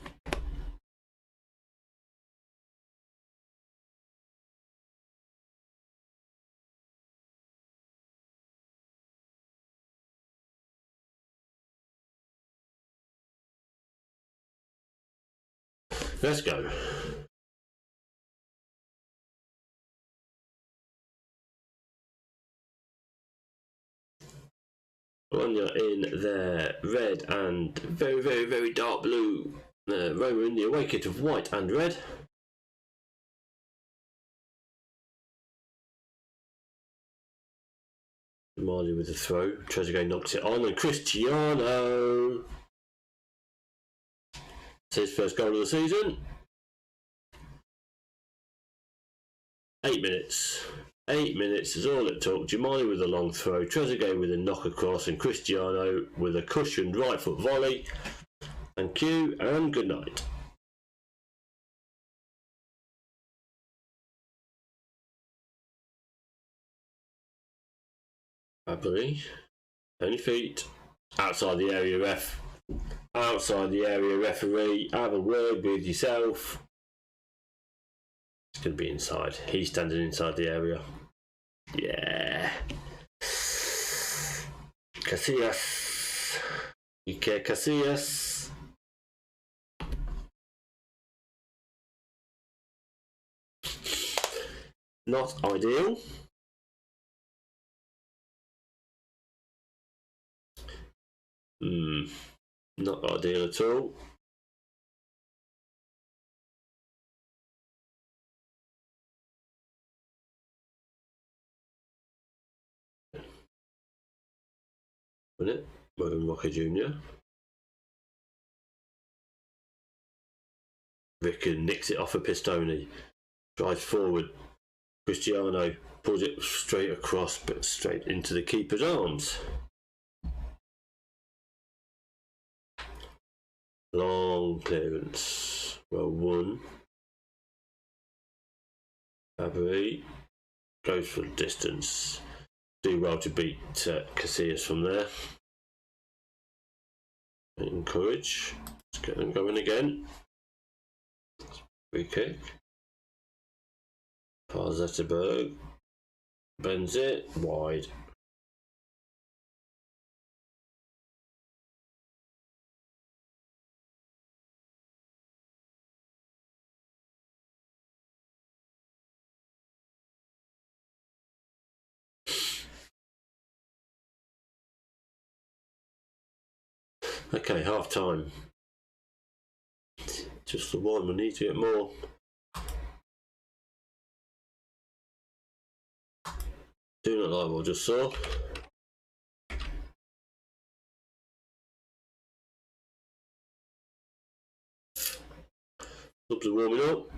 Let's go. Bologna in their red and very, very, very dark blue. Roma in the away kit of white and red. Marley with the throw. Trezeguet knocks it on, and Cristiano. It's his first goal of the season. 8 minutes. 8 minutes is all it took. Jamali with a long throw, Trezeguet with a knock across, and Cristiano with a cushioned right foot volley. Thank you and good night. Fabry, any feet, outside the area ref, outside the area referee, have a word with yourself. It's going to be inside. He's standing inside the area. Yeah. Casillas. Iker Casillas. Not ideal. Not ideal at all. Minute, Roca Jr. Ricken nicks it off of Pistone. Drives forward. Cristiano pulls it straight across, but straight into the keeper's arms. Long clearance. Well won. Fabry goes for the distance. Do well to beat Casillas from there. Encourage. Let's get them going again. Free kick. Farzetterberg bends it wide. Okay, half time. Just the one, we need to get more. Do not like what I just saw. Subs are warming up.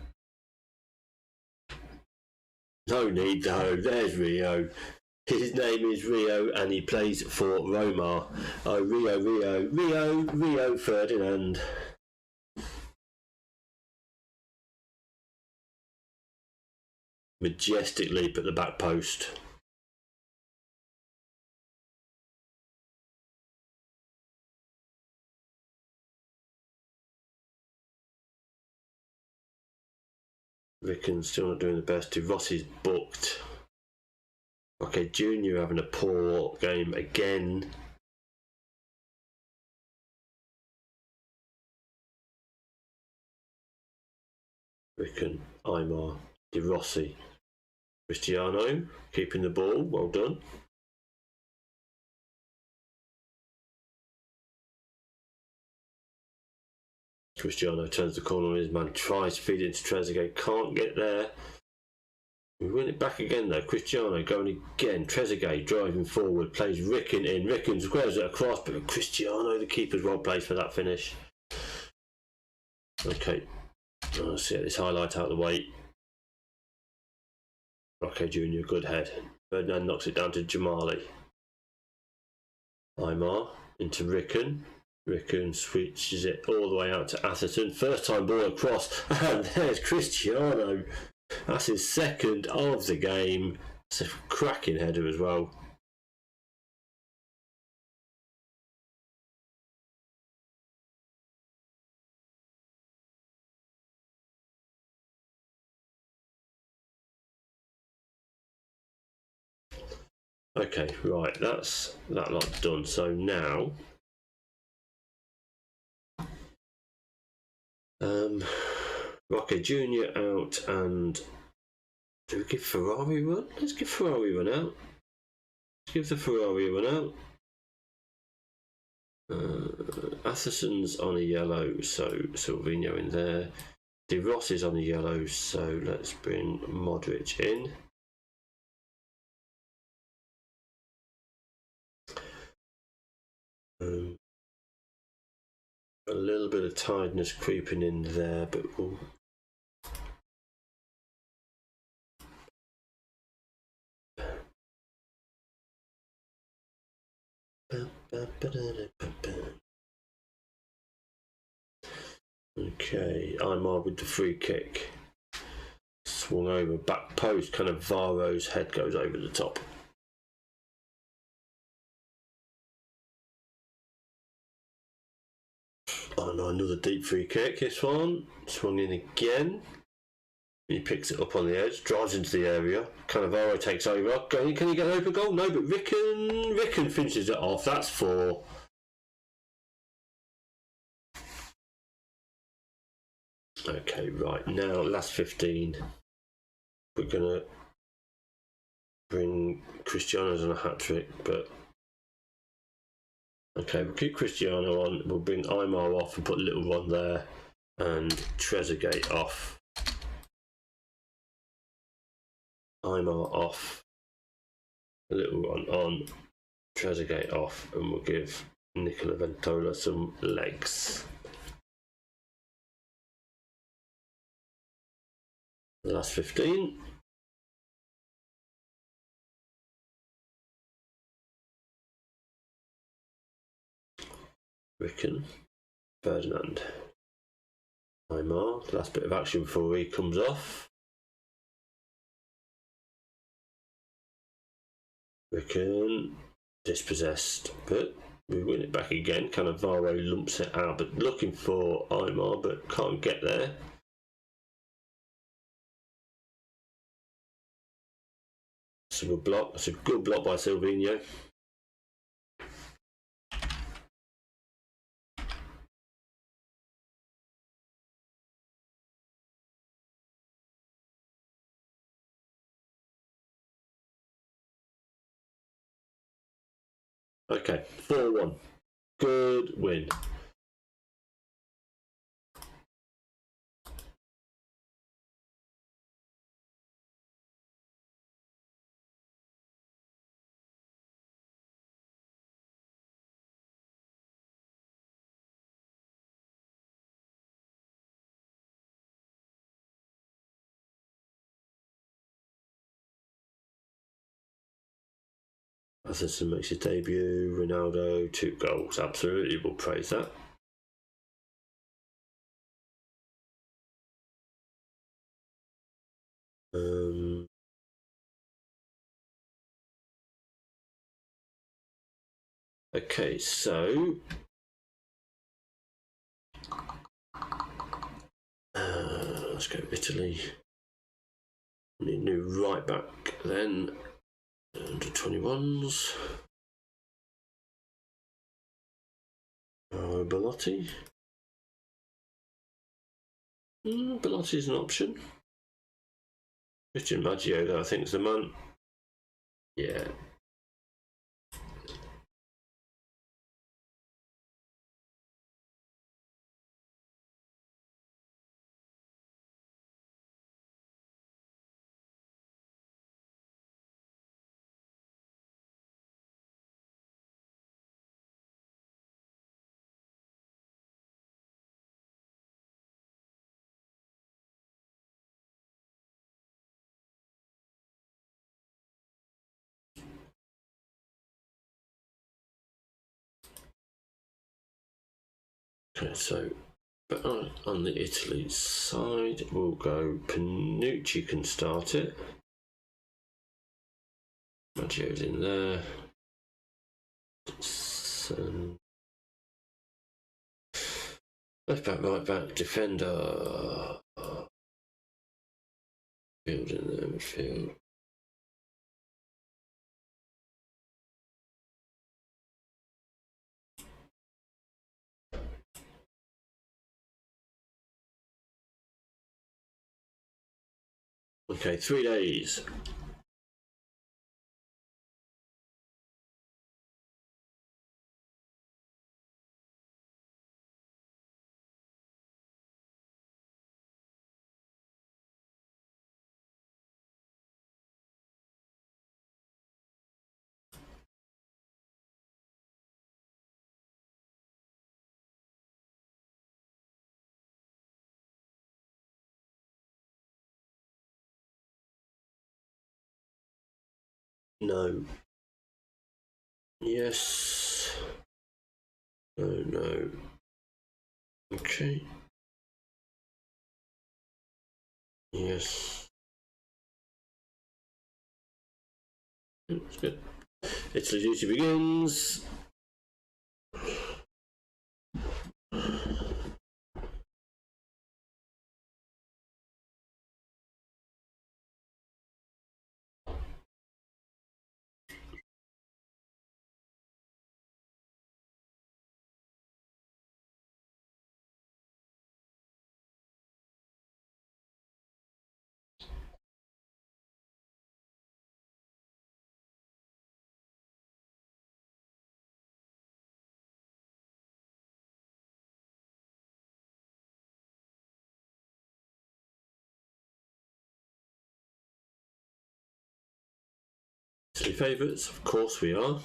No need though, there's Rio. His name is Rio and he plays for Roma. Oh, Rio Ferdinand. Majestic leap at the back post. Ricken's still not doing the best. Rossi's booked. Okay, Junior having a poor game again. Ricken, Aymar, De Rossi, Cristiano keeping the ball. Well done. Cristiano turns the corner on his man, tries to feed it into Trezeguet, can't get there. We win it back again though. Cristiano going again. Trezeguet driving forward, plays Ricken in. Ricken squares it across, but Cristiano, the keeper's well placed for that finish. Okay, let's get this highlight out of the way. Okay, Junior, good head. Ferdinand knocks it down to Jamali. Aymar into Ricken. Ricken switches it all the way out to Atherton. First time ball across, and there's Cristiano. That's his second of the game. It's a cracking header as well. Okay, right, that's that lot done. So now Roque Jr. out, and do we give Ferrari a run? Let's give Ferrari a run out. Let's give the Ferrari a run out. Atherson's on a yellow, so Silvino in there. De Ross is on a yellow, so let's bring Modric in. A little bit of tiredness creeping in there, but we'll Okay, Imar with the free kick. Swung over, back post, kind of Varro's head goes over the top. Oh no, another deep free kick, this one. Swung in again. He picks it up on the edge, drives into the area. Cannavaro takes over. Can he get an open goal? No, but Ricken finishes it off. That's 4. Okay, right. Now, last 15. We're going to bring Cristiano's on a hat-trick, but... Okay, we'll keep Cristiano on. We'll bring Imar off and put Little Ron there. And Trezeguet off. Imar off. Little Ron on. Trezeguet off. And we'll give Nicola Ventola some legs. The last 15. Ricken, Ferdinand, Imar. Last bit of action before he comes off. Ricken, dispossessed, but we win it back again. Cannavaro lumps it out, but looking for Imar, but can't get there. It's a good block. It's a good block by Silvino. Okay, 4-1. Good win. Atherton makes his debut. Ronaldo, 2 goals. Absolutely, we'll praise that. Okay, so let's go Italy. We need a new right back then. Under 21s. Bellotti. Bellotti's an option. Christian Maggio, though, I think is the man. Yeah. Okay, so but on the Italy side, we'll go Panucci can start it. Maggio's in there. Left back, right back, defender. Field in there, midfield. Okay, 3 days. No. Yes. Oh no. Okay. Yes. That's good. Italy duty begins. Italy favourites, of course we are.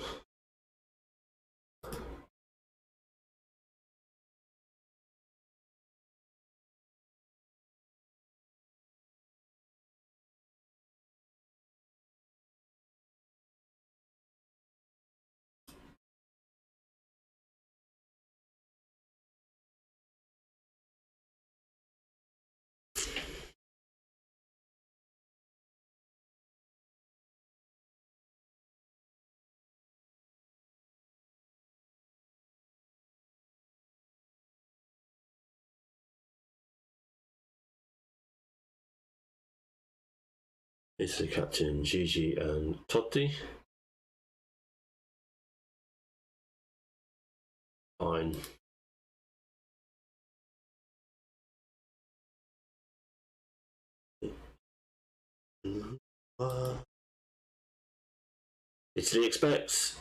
Italy captain Gigi and Totti. Fine. Italy expects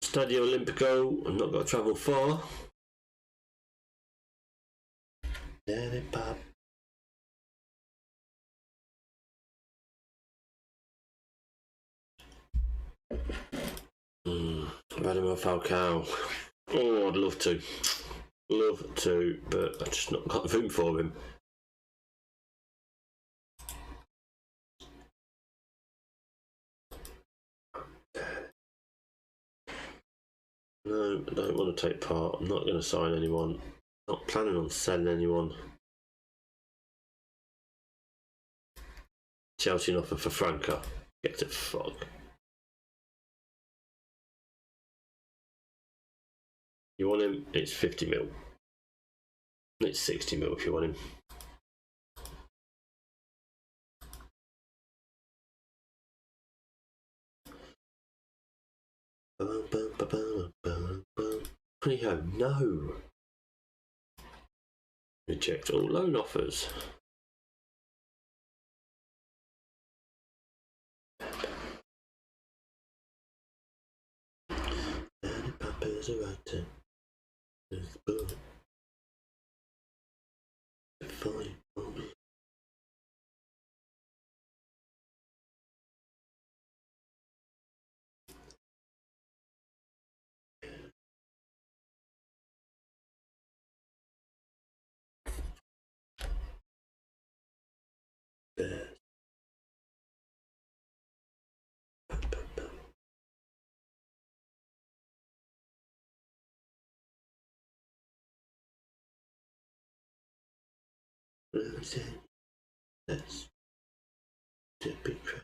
Stadio Olimpico. I'm not got to travel far. Radamel Falcao. Oh, I'd love to. Love to, but I've just not got the room for him. No, I don't want to take part. I'm not going to sign anyone. Not planning on selling anyone. Chelsea an offer for Franca. Get the fuck. You want him? It's 50 mil. It's 60 mil if you want him. Anyhow, no. Reject all loan offers. Papa's a writer. Fine. That's the big crap.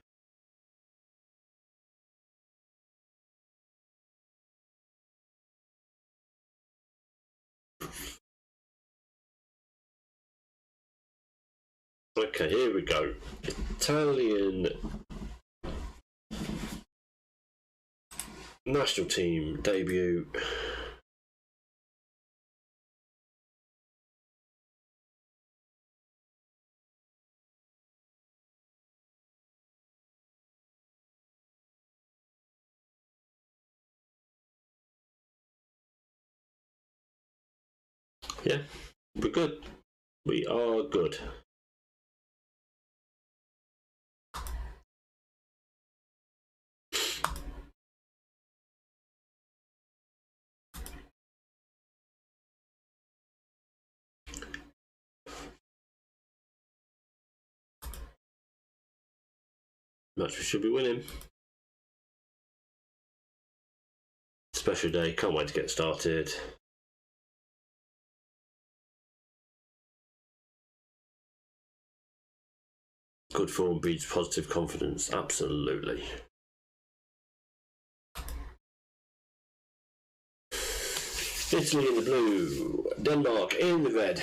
Okay, here we go. Italian national team debut. Yeah, we're good. We are good. Match we should be winning. special day. Can't wait to get started. Good form breeds positive confidence. Absolutely. Italy in the blue. Denmark in the red.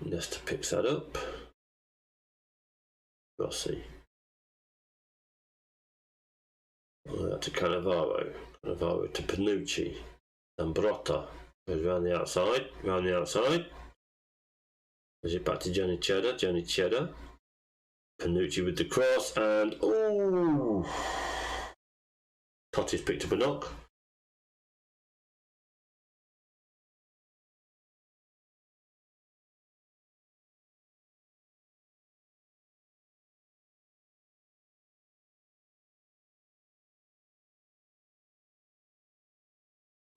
Nesta picks that up. Rossi. To Cannavaro. Cannavaro to Panucci. Zambrotta. Goes round the outside. Is it back to Johnny Cheddar. Panucci with the cross and ooh! Totti's picked up a knock.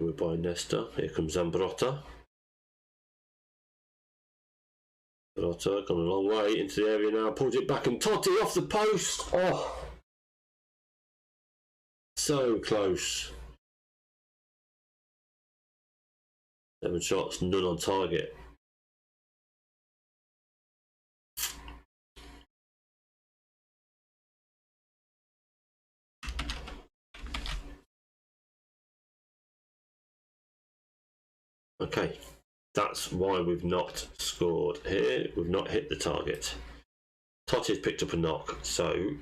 We're by Nesta. Here comes Zambrotta. Zambrotta gone a long way into the area now. Pulls it back and Totti off the post. Oh, so close. 7 shots, none on target. Okay, that's why we've not scored here. We've not hit the target. Totti's picked up a knock, so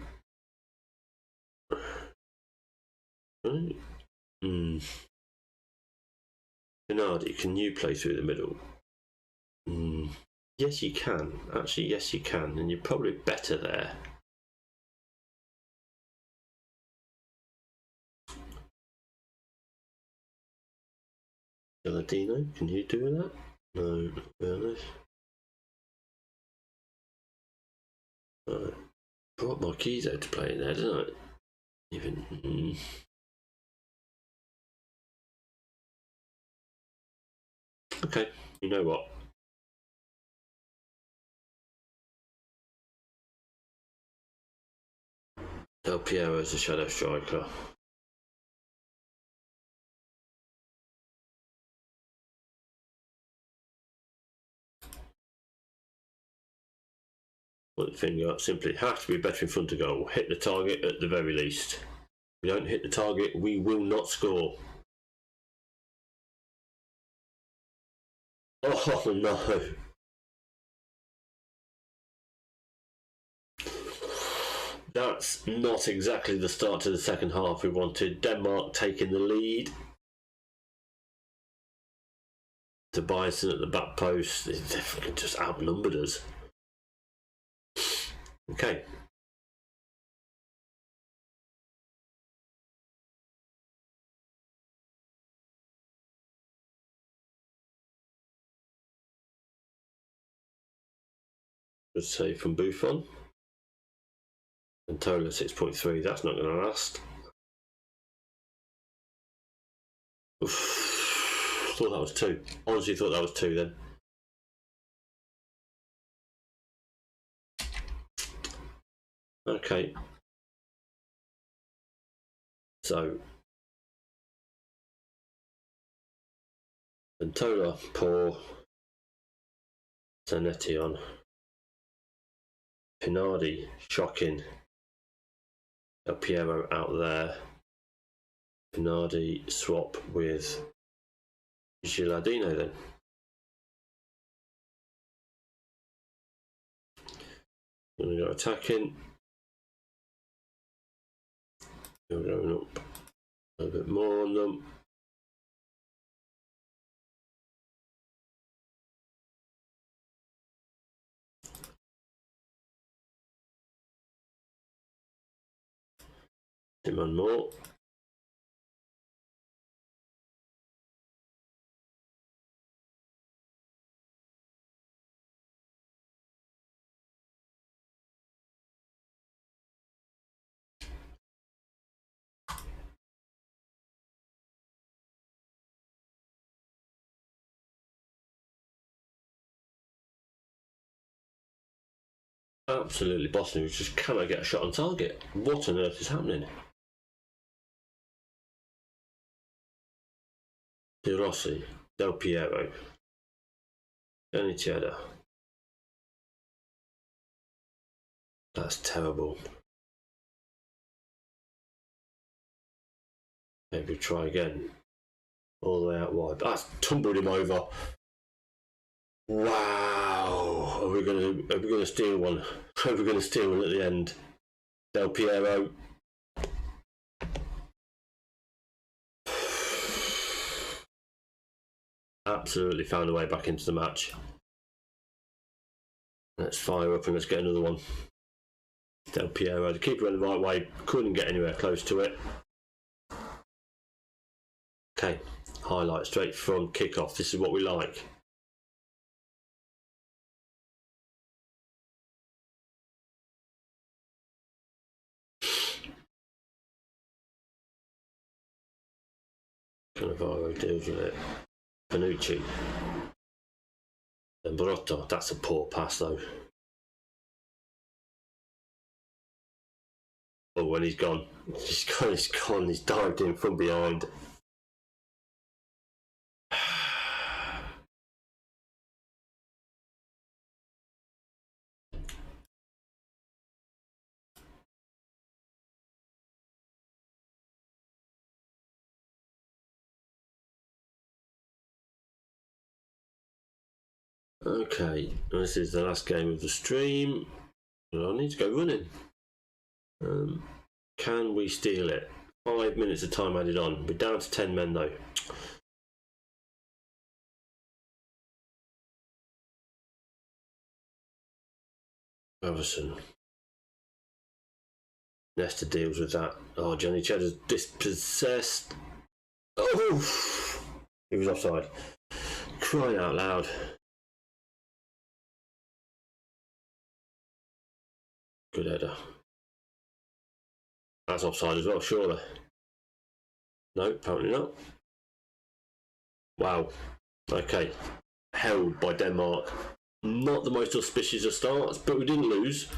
Bernardi, can you play through the middle? Yes, you can. Actually, yes, you can, and you're probably better there. Galadino, can you do that? No, not really. Right. Brought Marquise to play in there, didn't I? Even. Okay, you know what? Del Piero is a shadow striker. Put the finger up, simply have to be better in front of goal. Hit the target at the very least. If we don't hit the target, we will not score. Oh no. That's not exactly the start to the second half we wanted. Denmark taking the lead. Tobias at the back post. They've just outnumbered us. Okay. Good save from Buffon. And Tola 6.3. That's not going to last. Oof. Thought that was 2. Honestly thought that was 2 then. Okay. So. Ventola, poor. Zanetti on. Pinardi, shocking. Del Piero out there. Pinardi swap with Gilardino then. Going to go attacking. We're going up a bit more on them. Demand more. Absolutely bossing. We just cannot get a shot on target. What on earth is happening? De Rossi, Del Piero, Giannichetta. That's terrible. Maybe try again. All the way out wide. That's tumbled him over. Wow. Are we gonna steal one? Are we gonna steal one at the end? Del Piero. Absolutely found a way back into the match. Let's fire up and let's get another one. Del Piero, the keeper went the right way, couldn't get anywhere close to it. Okay, highlight straight from kickoff. This is what we like. Cannavaro deals with it. Panucci. And Brotto. That's a poor pass though. Oh, when he's gone. He's gone. He's dived in from behind. Okay, this is the last game of the stream. I need to go running. Can we steal it? 5 minutes of time added on. We're down to 10 men though. Everson. Nesta deals with that. Oh, Johnny Cheddar's dispossessed. Oh! He was offside. Crying out loud. Good header. That's offside as well, surely. No, apparently not. Wow. Okay. Held by Denmark. Not the most auspicious of starts, but we didn't lose.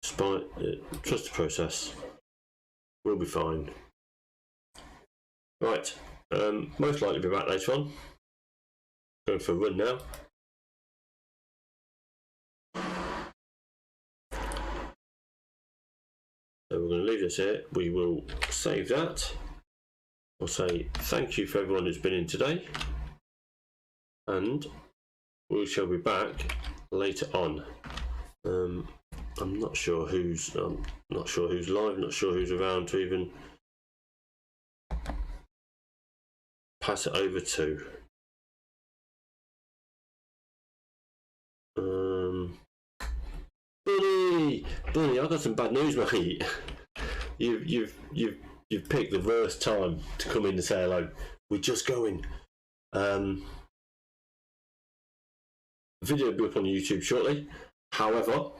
Trust the process. We'll be fine. Right. Most likely be back later on. Going for a run now. So we're going to leave this here. We will save that. We'll say thank you for everyone who's been in today, and we shall be back later on. I'm not sure who's live. Not sure who's around to even pass it over to. Bunny, I've got some bad news, mate. You've picked the worst time to come in to say hello. We're just going. Video will be up on YouTube shortly. However,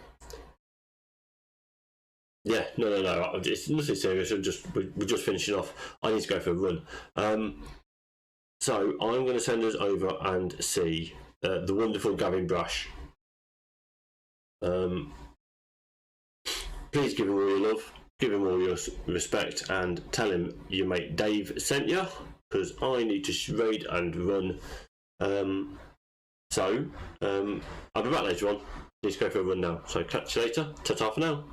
yeah, no. It's nothing serious. We're just finishing off. I need to go for a run. So I'm going to send us over and see the wonderful Gavin Brash. Please give him all your love, give him all your respect, and tell him your mate Dave sent you, because I need to raid and run. I'll be back later on. Need to go for a run now. So catch you later. Ta-ta for now.